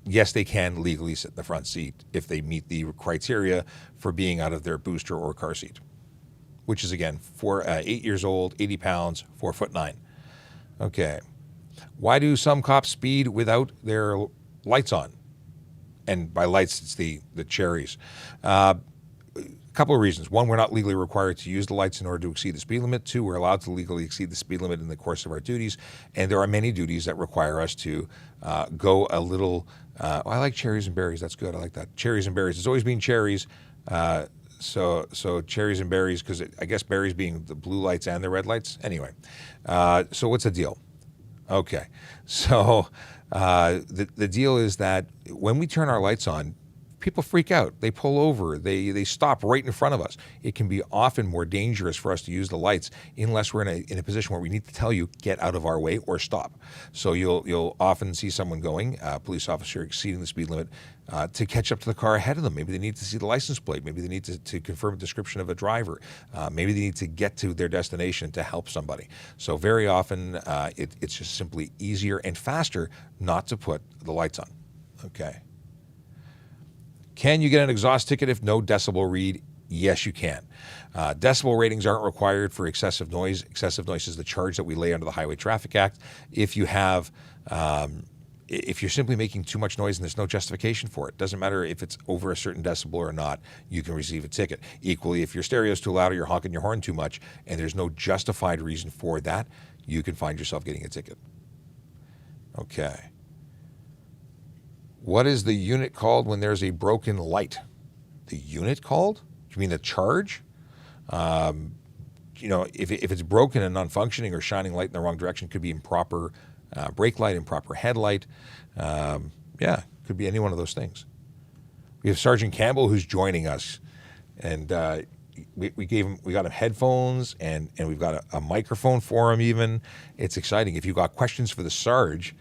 yes, they can legally sit in the front seat if they meet the criteria for being out of their booster or car seat, which is, again, 8 years old, 80 pounds, 4'9". Okay. Why do some cops speed without their lights on? And by lights, it's the cherries. Couple of reasons. One, we're not legally required to use the lights in order to exceed the speed limit. Two, we're allowed to legally exceed the speed limit in the course of our duties. And there are many duties that require us to go a little, I like cherries and berries. That's good. I like that. Cherries and berries. It's always been cherries. So cherries and berries, because I guess berries being the blue lights and the red lights. Anyway, so what's the deal? Okay. So the deal is that when we turn our lights on, people freak out. They pull over. They stop right in front of us. It can be often more dangerous for us to use the lights unless we're in a position where we need to tell you, get out of our way or stop. So you'll often see someone going, police officer exceeding the speed limit, to catch up to the car ahead of them. Maybe they need to see the license plate. Maybe they need to confirm a description of a driver. Maybe they need to get to their destination to help somebody. So very often it's just simply easier and faster not to put the lights on. Okay. Can you get an exhaust ticket if no decibel read? Yes, you can. Decibel ratings aren't required for excessive noise. Excessive noise is the charge that we lay under the Highway Traffic Act. If you have, if you're simply making too much noise and there's no justification for it, doesn't matter if it's over a certain decibel or not, you can receive a ticket. Equally, if your stereo is too loud or you're honking your horn too much and there's no justified reason for that, you can find yourself getting a ticket. Okay. What is the unit called when there's a broken light? The unit called? You mean the charge? If it's broken and non-functioning or shining light in the wrong direction, could be improper brake light, improper headlight. Could be any one of those things. We have Sergeant Campbell who's joining us, and we got him headphones and we've got a microphone for him even. It's exciting. If you've got questions for the Sarge,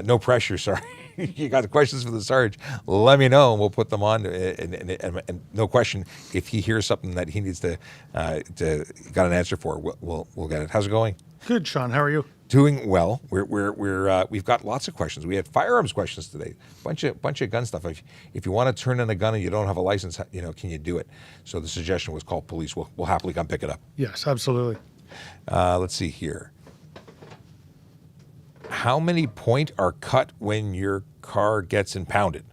no pressure, sorry. You got the questions for the Sarge, let me know and we'll put them on. And no question, if he hears something that he needs to got an answer for, we'll get it. How's it going? Good, Sean. How are you? Doing well. We've got lots of questions. We had firearms questions today. Bunch of gun stuff. If you want to turn in a gun and you don't have a license, can you do it? So the suggestion was call police. We'll happily come pick it up. Yes, absolutely. Let's see here. How many points are cut when your car gets impounded?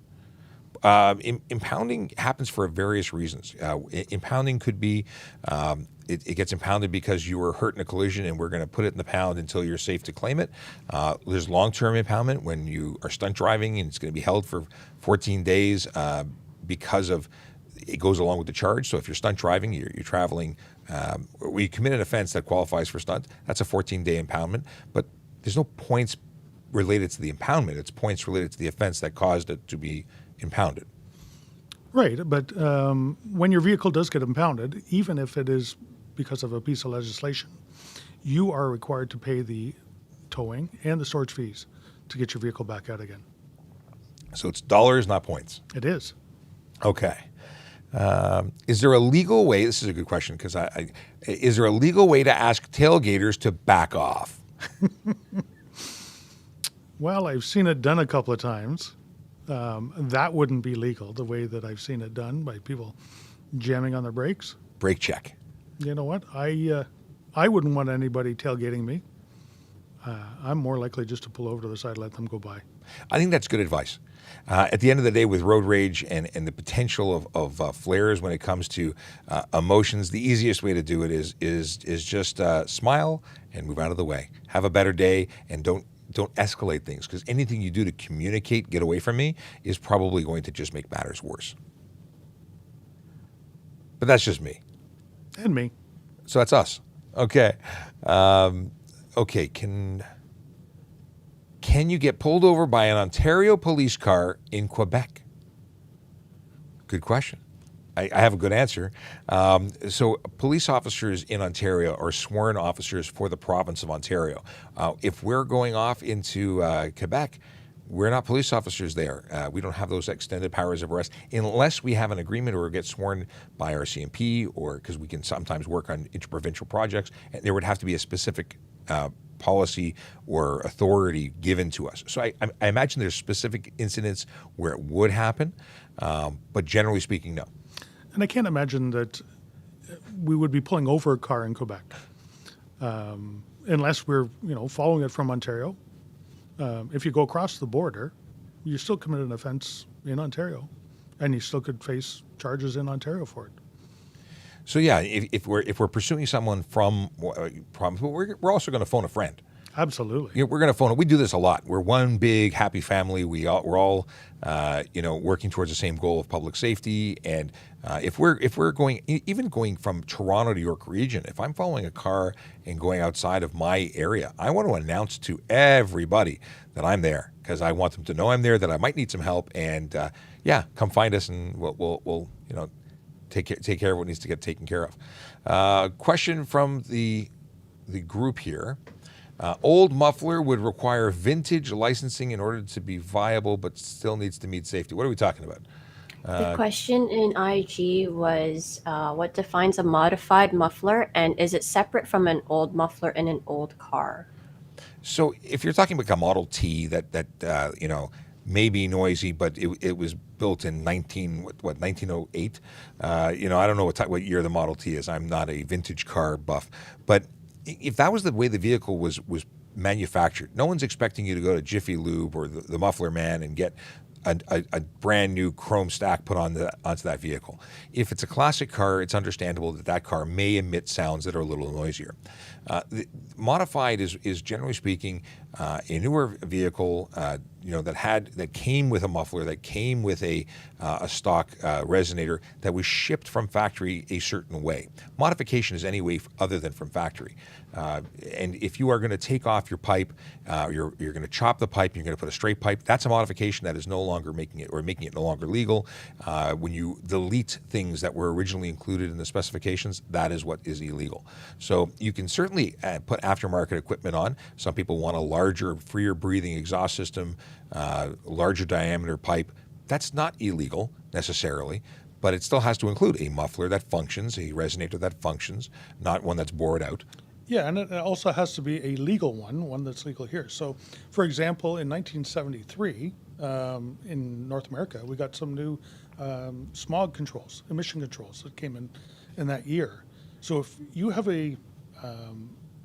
Impounding happens for various reasons. Impounding could be it gets impounded because you were hurt in a collision and we're going to put it in the pound until you're safe to claim it. There's long-term impoundment when you are stunt driving and it's going to be held for 14 days because of it goes along with the charge. So if you're stunt driving, you're traveling, or you commit an offense that qualifies for stunt, that's a 14-day impoundment. But there's no points related to the impoundment. It's points related to the offense that caused it to be impounded. Right, but when your vehicle does get impounded, even if it is because of a piece of legislation, you are required to pay the towing and the storage fees to get your vehicle back out again. So it's dollars, not points. It is. Okay. Is there a legal way? This is a good question because is there a legal way to ask tailgaters to back off? Well, I've seen it done a couple of times. That wouldn't be legal, the way that I've seen it done by people jamming on their brakes. Brake check. You know what? I wouldn't want anybody tailgating me. I'm more likely just to pull over to the side and let them go by. I think that's good advice. At the end of the day, with road rage and the potential of flares when it comes to emotions, the easiest way to do it is just smile and move out of the way. Have a better day and don't escalate things, because anything you do to communicate, get away from me, is probably going to just make matters worse. But that's just me. And me. So that's us. Okay. Okay. Can you get pulled over by an Ontario police car in Quebec? Good question. I have a good answer. So police officers in Ontario are sworn officers for the province of Ontario. If we're going off into Quebec, we're not police officers there. We don't have those extended powers of arrest unless we have an agreement or get sworn by our CMP, or because we can sometimes work on interprovincial projects. And there would have to be a specific policy or authority given to us. So I imagine there's specific incidents where it would happen, but generally speaking, no. And I can't imagine that we would be pulling over a car in Quebec unless we're, following it from Ontario. If you go across the border, you still commit an offense in Ontario, and you still could face charges in Ontario for it. So yeah, if we're pursuing someone from problems, we're also going to phone a friend. Absolutely. We're going to phone it. We do this a lot. We're one big happy family. We're all working towards the same goal of public safety. And if we're going from Toronto to York Region, if I'm following a car and going outside of my area, I want to announce to everybody that I'm there, because I want them to know I'm there, that I might need some help, and come find us, and we'll take care of what needs to get taken care of. Question from the group here. Old Muffler would require vintage licensing in order to be viable, but still needs to meet safety. What are we talking about? The question in IG was what defines a modified muffler, and is it separate from an old muffler in an old car? So if you're talking about a Model T that may be noisy, but it was built in 1908. I don't know what year the Model T is. I'm not a vintage car buff, but if that was the way the vehicle was manufactured, no one's expecting you to go to Jiffy Lube or the Muffler Man and get a brand new chrome stack put onto that vehicle. If it's a classic car, it's understandable that car may emit sounds that are a little noisier. Modified is generally speaking a newer vehicle that came with a muffler, that came with a stock resonator that was shipped from factory a certain way. Modification is any way other than from factory. And if you are going to take off your pipe, you're going to chop the pipe, you're going to put a straight pipe, that's a modification that is no longer making it no longer legal. When you delete things that were originally included in the specifications, that is what is illegal. So you can certainly put aftermarket equipment on. Some people want a larger, freer breathing exhaust system, larger diameter pipe. That's not illegal necessarily, but it still has to include a muffler that functions, a resonator that functions, not one that's bored out. Yeah, and it also has to be a legal one that's legal here. So, for example, in 1973, in North America, we got some new smog controls, emission controls that came in that year. So if you have a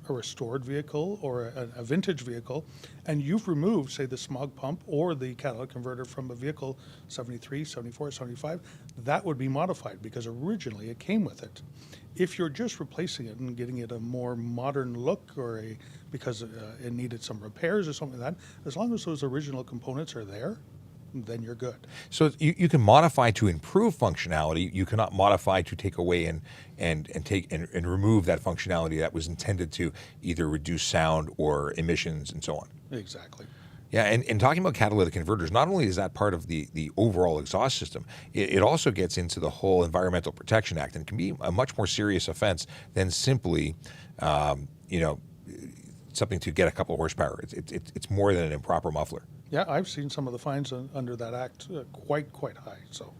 restored vehicle or a vintage vehicle, and you've removed, say, the smog pump or the catalytic converter from a vehicle 73, 74, 75, that would be modified because originally it came with it. If you're just replacing it and getting it a more modern look because it needed some repairs or something like that, as long as those original components are there, then you're good. So you can modify to improve functionality. You cannot modify to take away and remove that functionality that was intended to either reduce sound or emissions and so on. Exactly. Yeah, and talking about catalytic converters, not only is that part of the overall exhaust system, it also gets into the whole Environmental Protection Act, and it can be a much more serious offense than simply, something to get a couple of horsepower. It's more than an improper muffler. Yeah, I've seen some of the fines under that act quite high. So,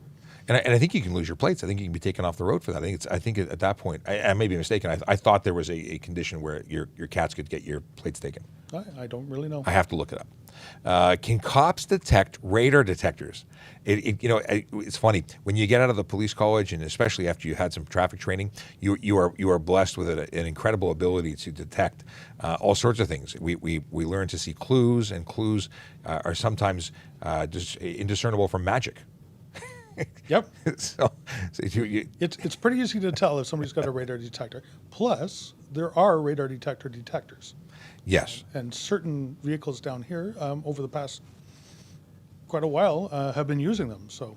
and I think you can lose your plates. I think you can be taken off the road for that. I think at that point, I may be mistaken. I thought there was a condition where your cats could get your plates taken. I don't really know. I have to look it up. Can cops detect radar detectors? It's funny when you get out of the police college, and especially after you had some traffic training, you are blessed with an incredible ability to detect all sorts of things. We learn to see clues, and clues are sometimes just indiscernible from magic. Yep. So it's pretty easy to tell if somebody's got a radar detector. Plus, there are radar detectors. Yes. And certain vehicles down here over the past quite a while have been using them. So,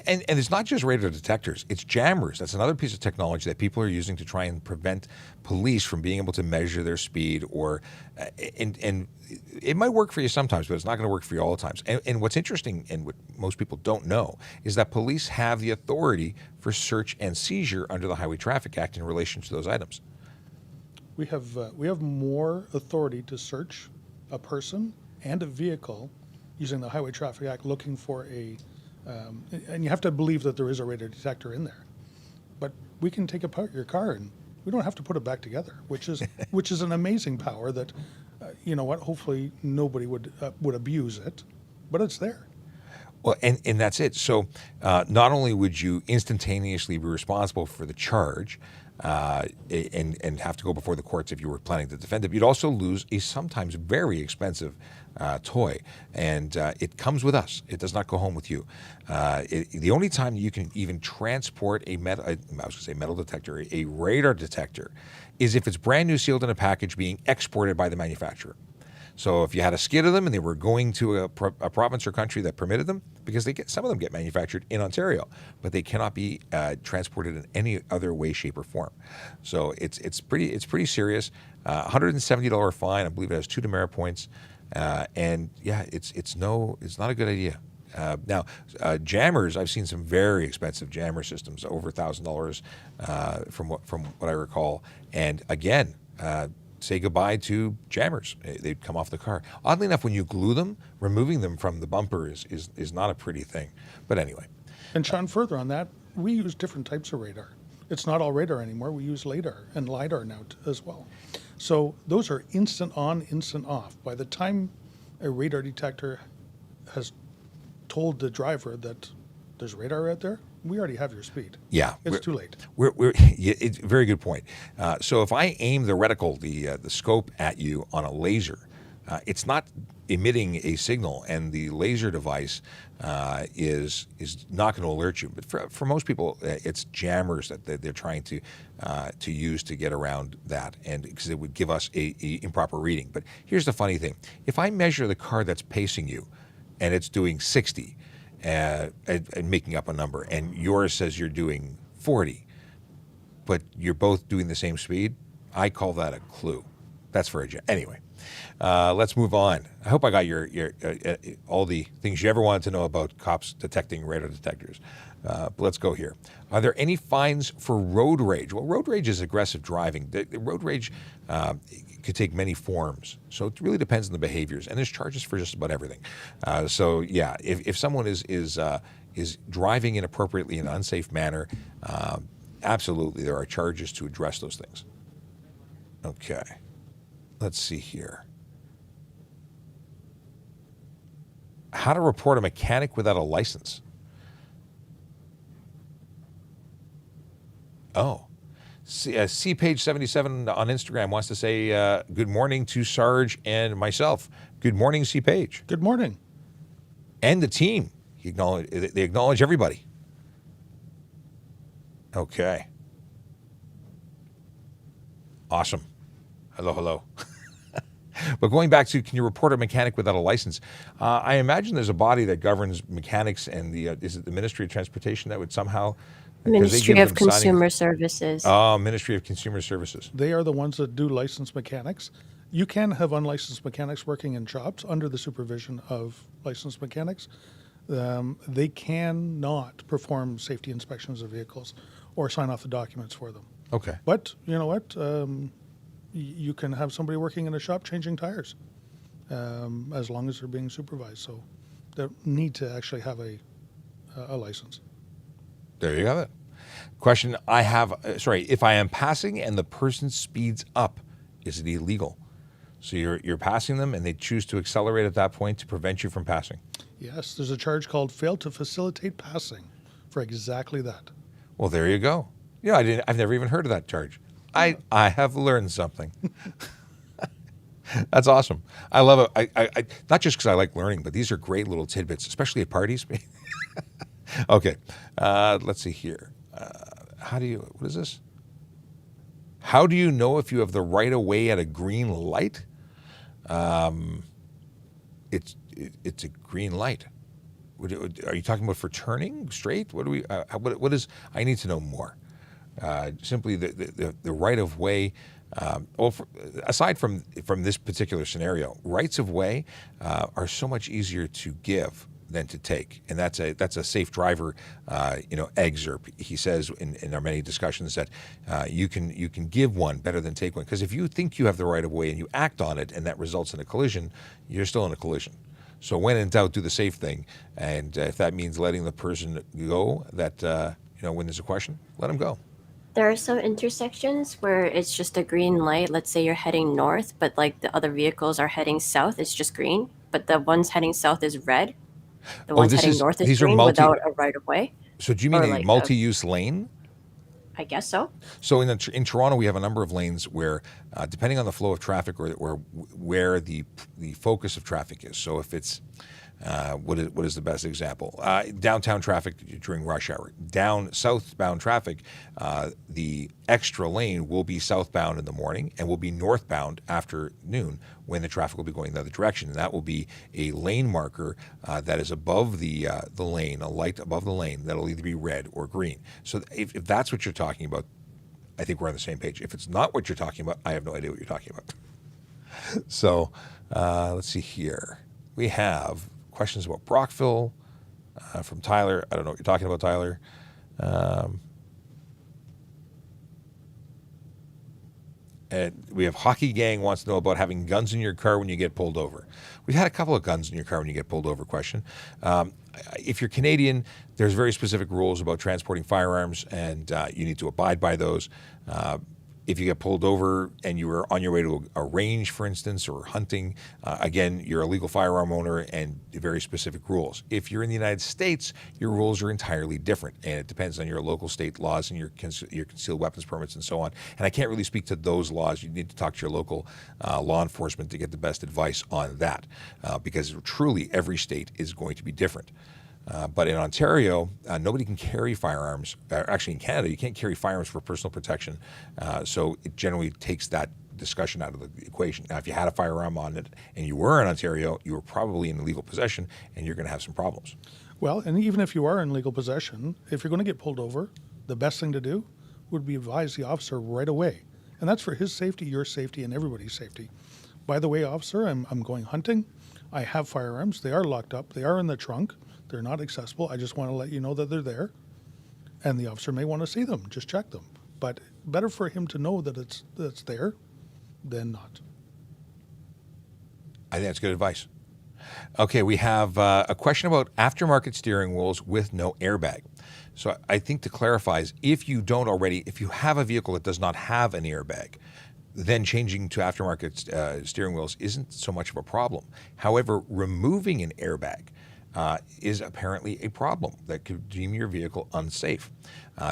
and it's not just radar detectors; it's jammers. That's another piece of technology that people are using to try and prevent police from being able to measure their speed. And it might work for you sometimes, but it's not going to work for you all the times. And what's interesting, and what most people don't know, is that police have the authority for search and seizure under the Highway Traffic Act in relation to those items. We have more authority to search a person and a vehicle using the Highway Traffic Act, looking for and you have to believe that there is a radar detector in there. But we can take apart your car and We don't have to put it back together, which is an amazing power that, you know what? Hopefully nobody would abuse it, but it's there. Well, and that's it. So not only would you instantaneously be responsible for the charge and have to go before the courts if you were planning to defend it, you'd also lose a sometimes very expensive toy. And it comes with us. It does not go home with you. The only time you can even transport a metal detector, a radar detector, is if it's brand new, sealed in a package, being exported by the manufacturer. So if you had a skid of them and they were going to a province or country that permitted them, because some of them get manufactured in Ontario, but they cannot be transported in any other way, shape, or form. So it's pretty serious. $170 fine. I believe it has 2 demerit points, and yeah, it's not a good idea. Now, jammers, I've seen some very expensive jammer systems, over $1,000 from what I recall. And again, say goodbye to jammers. They'd come off the car. Oddly enough, when you glue them, removing them from the bumper is not a pretty thing. But anyway. And Sean, further on that, we use different types of radar. It's not all radar anymore. We use LiDAR and LiDAR now as well. So those are instant on, instant off. By the time a radar detector has told the driver that there's radar out there, we already have your speed. Yeah, it's too late. It's a very good point. So if I aim the reticle, the scope at you on a laser, it's not emitting a signal, and the laser device is not going to alert you. But for most people, it's jammers that they're trying to use to get around that, and because it would give us a improper reading. But here's the funny thing: if I measure the car that's pacing you, and it's doing 60. And making up a number, and yours says you're doing 40, but you're both doing the same speed, I call that a clue. That's for a anyway. Let's move on. I hope I got your all the things you ever wanted to know about cops detecting radar detectors. But let's go here. Are there any fines for road rage? Well, road rage is aggressive driving. The road rage could take many forms, so it really depends on the behaviors. And there's charges for just about everything. So yeah, if someone is driving inappropriately in an unsafe manner, absolutely there are charges to address those things. Okay, let's see here. How to report a mechanic without a license. Oh, C page 77 on Instagram wants to say good morning to Sarge and myself. Good morning, C page. Good morning. And the team. They acknowledge everybody. Okay. Awesome. Hello. But going back to, can you report a mechanic without a license? I imagine there's a body that governs mechanics, and is it the Ministry of Transportation that would somehow... Ministry of Consumer Services. Oh, Ministry of Consumer Services. They are the ones that do licensed mechanics. You can have unlicensed mechanics working in shops under the supervision of licensed mechanics. They cannot perform safety inspections of vehicles or sign off the documents for them. Okay. But you know what? You can have somebody working in a shop changing tires as long as they're being supervised. So they need to actually have a license. There you have it. Question I have, if I am passing and the person speeds up, is it illegal? So you're passing them and they choose to accelerate at that point to prevent you from passing? Yes, there's a charge called fail to facilitate passing for exactly that. Well, there you go. Yeah, I've never even heard of that charge. I have learned something. That's awesome. I love it. I not just because I like learning, but these are great little tidbits, especially at parties. Okay, let's see here. What is this? How do you know if you have the right of way at a green light? It's a green light. Are you talking about for turning straight? What is? I need to know more. Simply the right of way. Aside from this particular scenario, rights of way are so much easier to give than to take, and that's a safe driver excerpt. He says in our many discussions that you can give one better than take one, because if you think you have the right of way and you act on it and that results in a collision, you're still in a collision. So when in doubt, do the safe thing, and if that means letting the person go, that when there's a question, let them go. There are some intersections where it's just a green light. Let's say you're heading north, but like the other vehicles are heading south, it's just green. But the ones heading south is red. The Oh, ones heading north is these are green without a right of way. so do you mean Or a like multi-use lane? I guess so. So in Toronto, we have a number of lanes where, depending on the flow of traffic or where the focus of traffic is. So if it's what is the best example? Downtown traffic during rush hour. Down southbound traffic, the extra lane will be southbound in the morning and will be northbound after noon when the traffic will be going the other direction. And that will be a lane marker that is above the lane, a light above the lane that'll either be red or green. So if that's what you're talking about, I think we're on the same page. If it's not what you're talking about, I have no idea what you're talking about. So let's see here. We have questions about Brockville from Tyler. I don't know what you're talking about, Tyler. And we have Hockey Gang wants to know about having guns in your car when you get pulled over. We've had a couple of guns in your car when you get pulled over question. If you're Canadian, there's very specific rules about transporting firearms, and you need to abide by those. If you get pulled over and you are on your way to a range, for instance, or hunting, again, you're a legal firearm owner and very specific rules. If you're in the United States, your rules are entirely different, and it depends on your local state laws and your concealed weapons permits and so on. And I can't really speak to those laws. You need to talk to your local law enforcement to get the best advice on that, because truly every state is going to be different. But in Ontario, nobody can carry firearms. Actually, in Canada, you can't carry firearms for personal protection. So it generally takes that discussion out of the equation. Now, if you had a firearm on it and you were in Ontario, you were probably in illegal possession, and you're going to have some problems. Well, and even if you are in legal possession, if you're going to get pulled over, the best thing to do would be advise the officer right away. And that's for his safety, your safety, and everybody's safety. By the way, officer, I'm going hunting. I have firearms. They are locked up. They are in the trunk. They're not accessible. I just want to let you know that they're there. And the officer may want to see them. Just check them. But better for him to know that it's there than not. I think that's good advice. Okay, we have a question about aftermarket steering wheels with no airbag. So I think to clarify is if you have a vehicle that does not have an airbag, then changing to aftermarket steering wheels isn't so much of a problem. However, removing an airbag is apparently a problem that could deem your vehicle unsafe.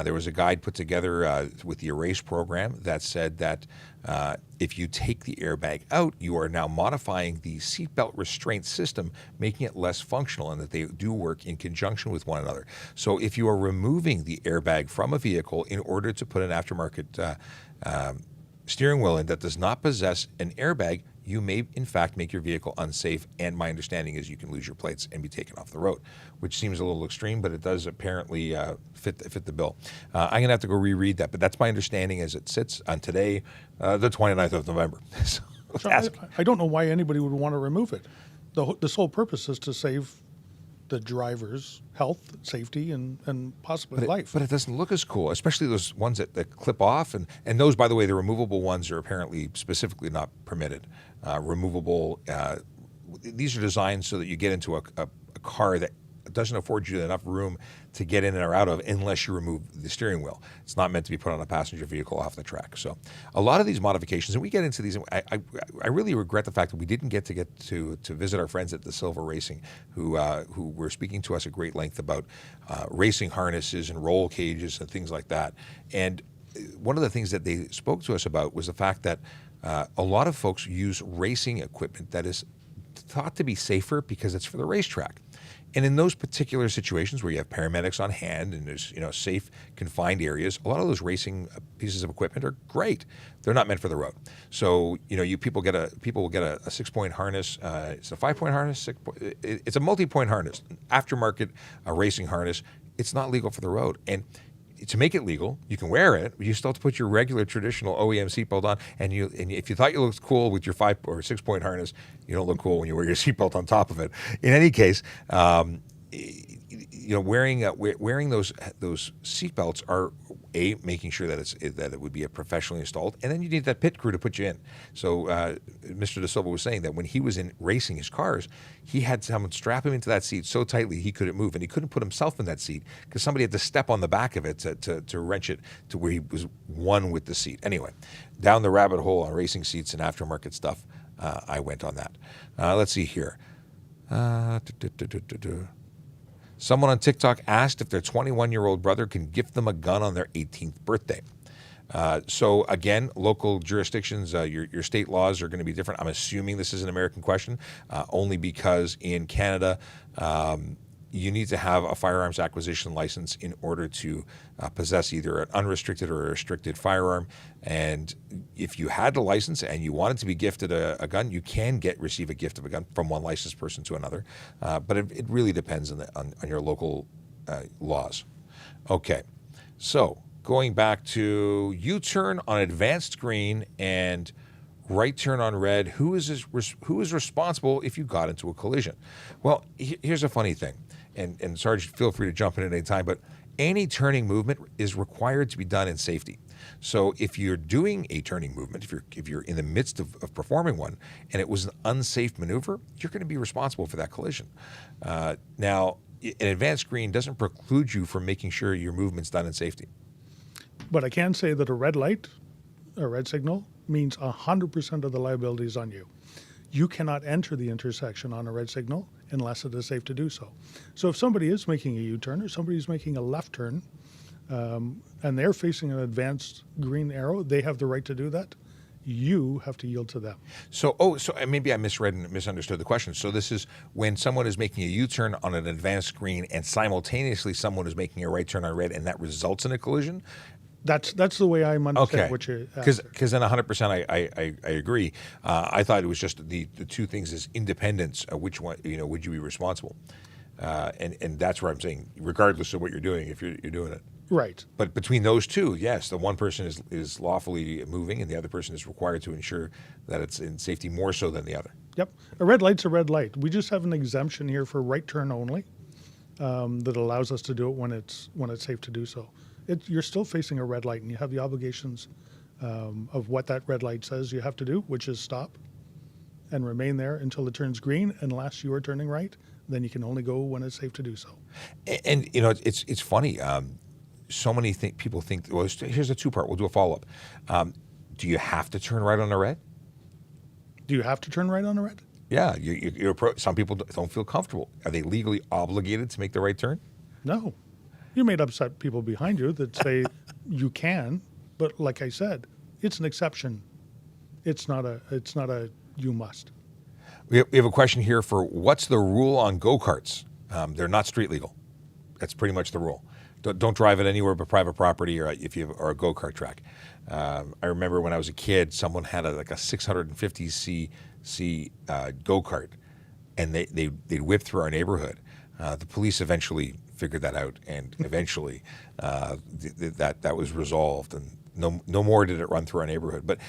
There was a guide put together with the Erase program that said that if you take the airbag out, you are now modifying the seatbelt restraint system, making it less functional, and that they do work in conjunction with one another. So if you are removing the airbag from a vehicle in order to put an aftermarket steering wheel in that does not possess an airbag, you may in fact make your vehicle unsafe, and my understanding is you can lose your plates and be taken off the road, which seems a little extreme, but it does apparently fit the bill. I'm going to have to go reread that, but that's my understanding as it sits on today, the 29th of November. So I don't know why anybody would want to remove it. The sole purpose is to save the driver's health, safety, and possibly life. But it doesn't look as cool, especially those ones that clip off. And those, by the way, the removable ones are apparently specifically not permitted. Removable, these are designed so that you get into a car that doesn't afford you enough room to get in or out of unless you remove the steering wheel. It's not meant to be put on a passenger vehicle off the track. So a lot of these modifications, and we get into these, I really regret the fact that we didn't get to visit our friends at the Silver Racing who were speaking to us at great length about racing harnesses and roll cages and things like that. And one of the things that they spoke to us about was the fact that a lot of folks use racing equipment that is thought to be safer because it's for the racetrack. And in those particular situations where you have paramedics on hand and there's safe, confined areas, a lot of those racing pieces of equipment are great. They're not meant for the road. So people will get a 6-point harness. It's a 5-point harness. It's a multi-point harness, aftermarket racing harness. It's not legal for the road. And to make it legal, you can wear it, but you still have to put your regular traditional OEM seatbelt on. And if you thought you looked cool with your 5 or 6-point harness, you don't look cool when you wear your seatbelt on top of it. In any case, wearing those seatbelts are making sure that that it would be a professionally installed, and then you need that pit crew to put you in. So Mr. De Silva was saying that when he was in racing his cars, he had someone strap him into that seat so tightly he couldn't move, and he couldn't put himself in that seat because somebody had to step on the back of it to wrench it to where he was one with the seat. Anyway, down the rabbit hole on racing seats and aftermarket stuff, I went on that. Let's see here. Someone on TikTok asked if their 21-year-old brother can gift them a gun on their 18th birthday. So again, local jurisdictions, your state laws are going to be different. I'm assuming this is an American question, only because in Canada, you need to have a firearms acquisition license in order to possess either an unrestricted or a restricted firearm. And if you had the license and you wanted to be gifted a gun, you can receive a gift of a gun from one licensed person to another. But it really depends on your local laws. Okay, so going back to U-turn on advanced green and right turn on red, who is responsible if you got into a collision? Well, here's a funny thing. And Sarge, feel free to jump in at any time, but any turning movement is required to be done in safety. So if you're doing a turning movement, if you're in the midst of performing one, and it was an unsafe maneuver, you're going to be responsible for that collision. Now, an advanced green doesn't preclude you from making sure your movement's done in safety. But I can say that a red light, a red signal, means 100% of the liability is on you. You cannot enter the intersection on a red signal unless it is safe to do so. So if somebody is making a U-turn or somebody is making a left turn and they're facing an advanced green arrow, they have the right to do that. You have to yield to them. So maybe I misread and misunderstood the question. So this is when someone is making a U-turn on an advanced green and simultaneously someone is making a right turn on red and that results in a collision? That's the way I'm understanding okay. what you're Because then 100% I agree. I thought it was just the two things is independence. Which one would you be responsible? And that's where I'm saying, regardless of what you're doing, if you're doing it. Right. But between those two, yes, the one person is lawfully moving and the other person is required to ensure that it's in safety more so than the other. Yep. A red light's a red light. We just have an exemption here for right turn only that allows us to do it when it's safe to do so. You're still facing a red light, and you have the obligations of what that red light says you have to do, which is stop and remain there until it turns green, unless you are turning right. Then you can only go when it's safe to do so. And it's funny. So many people think, well, here's a two-part. We'll do a follow-up. Do you have to turn right on a red? Do you have to turn right on a red? Yeah. Some people don't feel comfortable. Are they legally obligated to make the right turn? No. You may upset people behind you that say you can, but like I said, it's an exception. It's not a you must. We have a question here for what's the rule on go-karts? They're not street legal. That's pretty much the rule. Don't drive it anywhere but private property or if you are a go-kart track. I remember when I was a kid, someone had a 650cc go-kart, and they'd whip through our neighborhood. The police eventually figured that out, and eventually that was resolved, and no more did it run through our neighborhood. But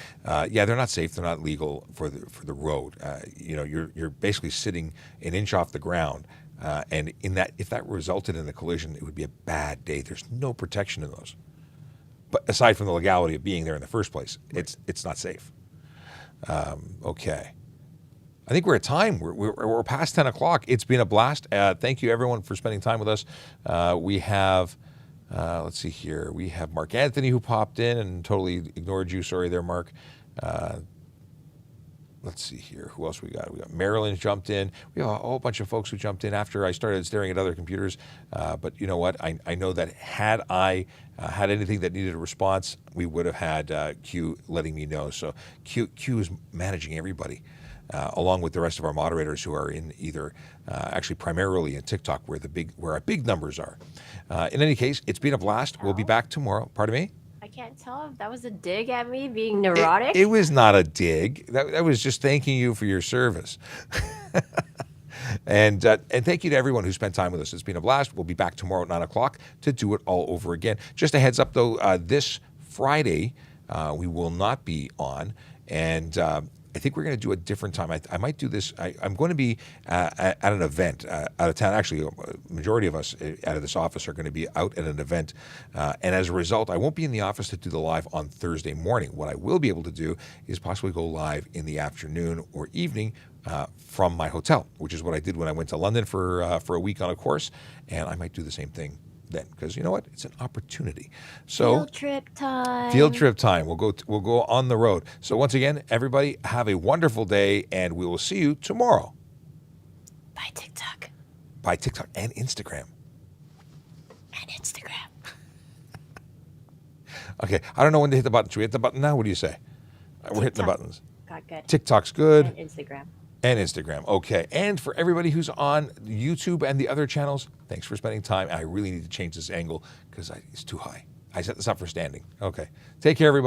yeah, they're not safe. They're not legal for the road. You're basically sitting an inch off the ground, and if that resulted in a collision, it would be a bad day. There's no protection in those. But aside from the legality of being there in the first place, it's not safe. Okay. I think we're at time. We're past 10 o'clock. It's been a blast. Thank you, everyone, for spending time with us. We have, let's see here. We have Mark Anthony who popped in and totally ignored you. Sorry there, Mark. Let's see here. Who else we got? We got Marilyn jumped in. We have a whole bunch of folks who jumped in after I started staring at other computers. But you know what? I know that had I had anything that needed a response, we would have had Q letting me know. So Q is managing everybody. Along with the rest of our moderators who are in either actually primarily in TikTok where our big numbers are. In any case, it's been a blast. We'll be back tomorrow. Pardon me? I can't tell if that was a dig at me being neurotic. It was not a dig. That was just thanking you for your service. And thank you to everyone who spent time with us. It's been a blast. We'll be back tomorrow at 9 o'clock to do it all over again. Just a heads up, though, this Friday, we will not be on. And I think we're going to do a different time. I might do this. I'm going to be at an event out of town. Actually, a majority of us out of this office are going to be out at an event. And as a result, I won't be in the office to do the live on Thursday morning. What I will be able to do is possibly go live in the afternoon or evening from my hotel, which is what I did when I went to London for a week on a course. And I might do the same thing then, because you know what? It's an opportunity. So Field trip time. field trip time. We'll go on the road. So once again, everybody have a wonderful day, and we will see you tomorrow. Bye, TikTok. By TikTok and Instagram. And Instagram. Okay, I don't know when to hit the button. Should we hit the button now? What do you say? We're hitting the TikTok. buttons. Got good. TikTok's good. And Instagram. And Instagram. Okay. And for everybody who's on YouTube and the other channels, thanks for spending time. I really need to change this angle because it's too high. I set this up for standing. Okay. Take care, everybody.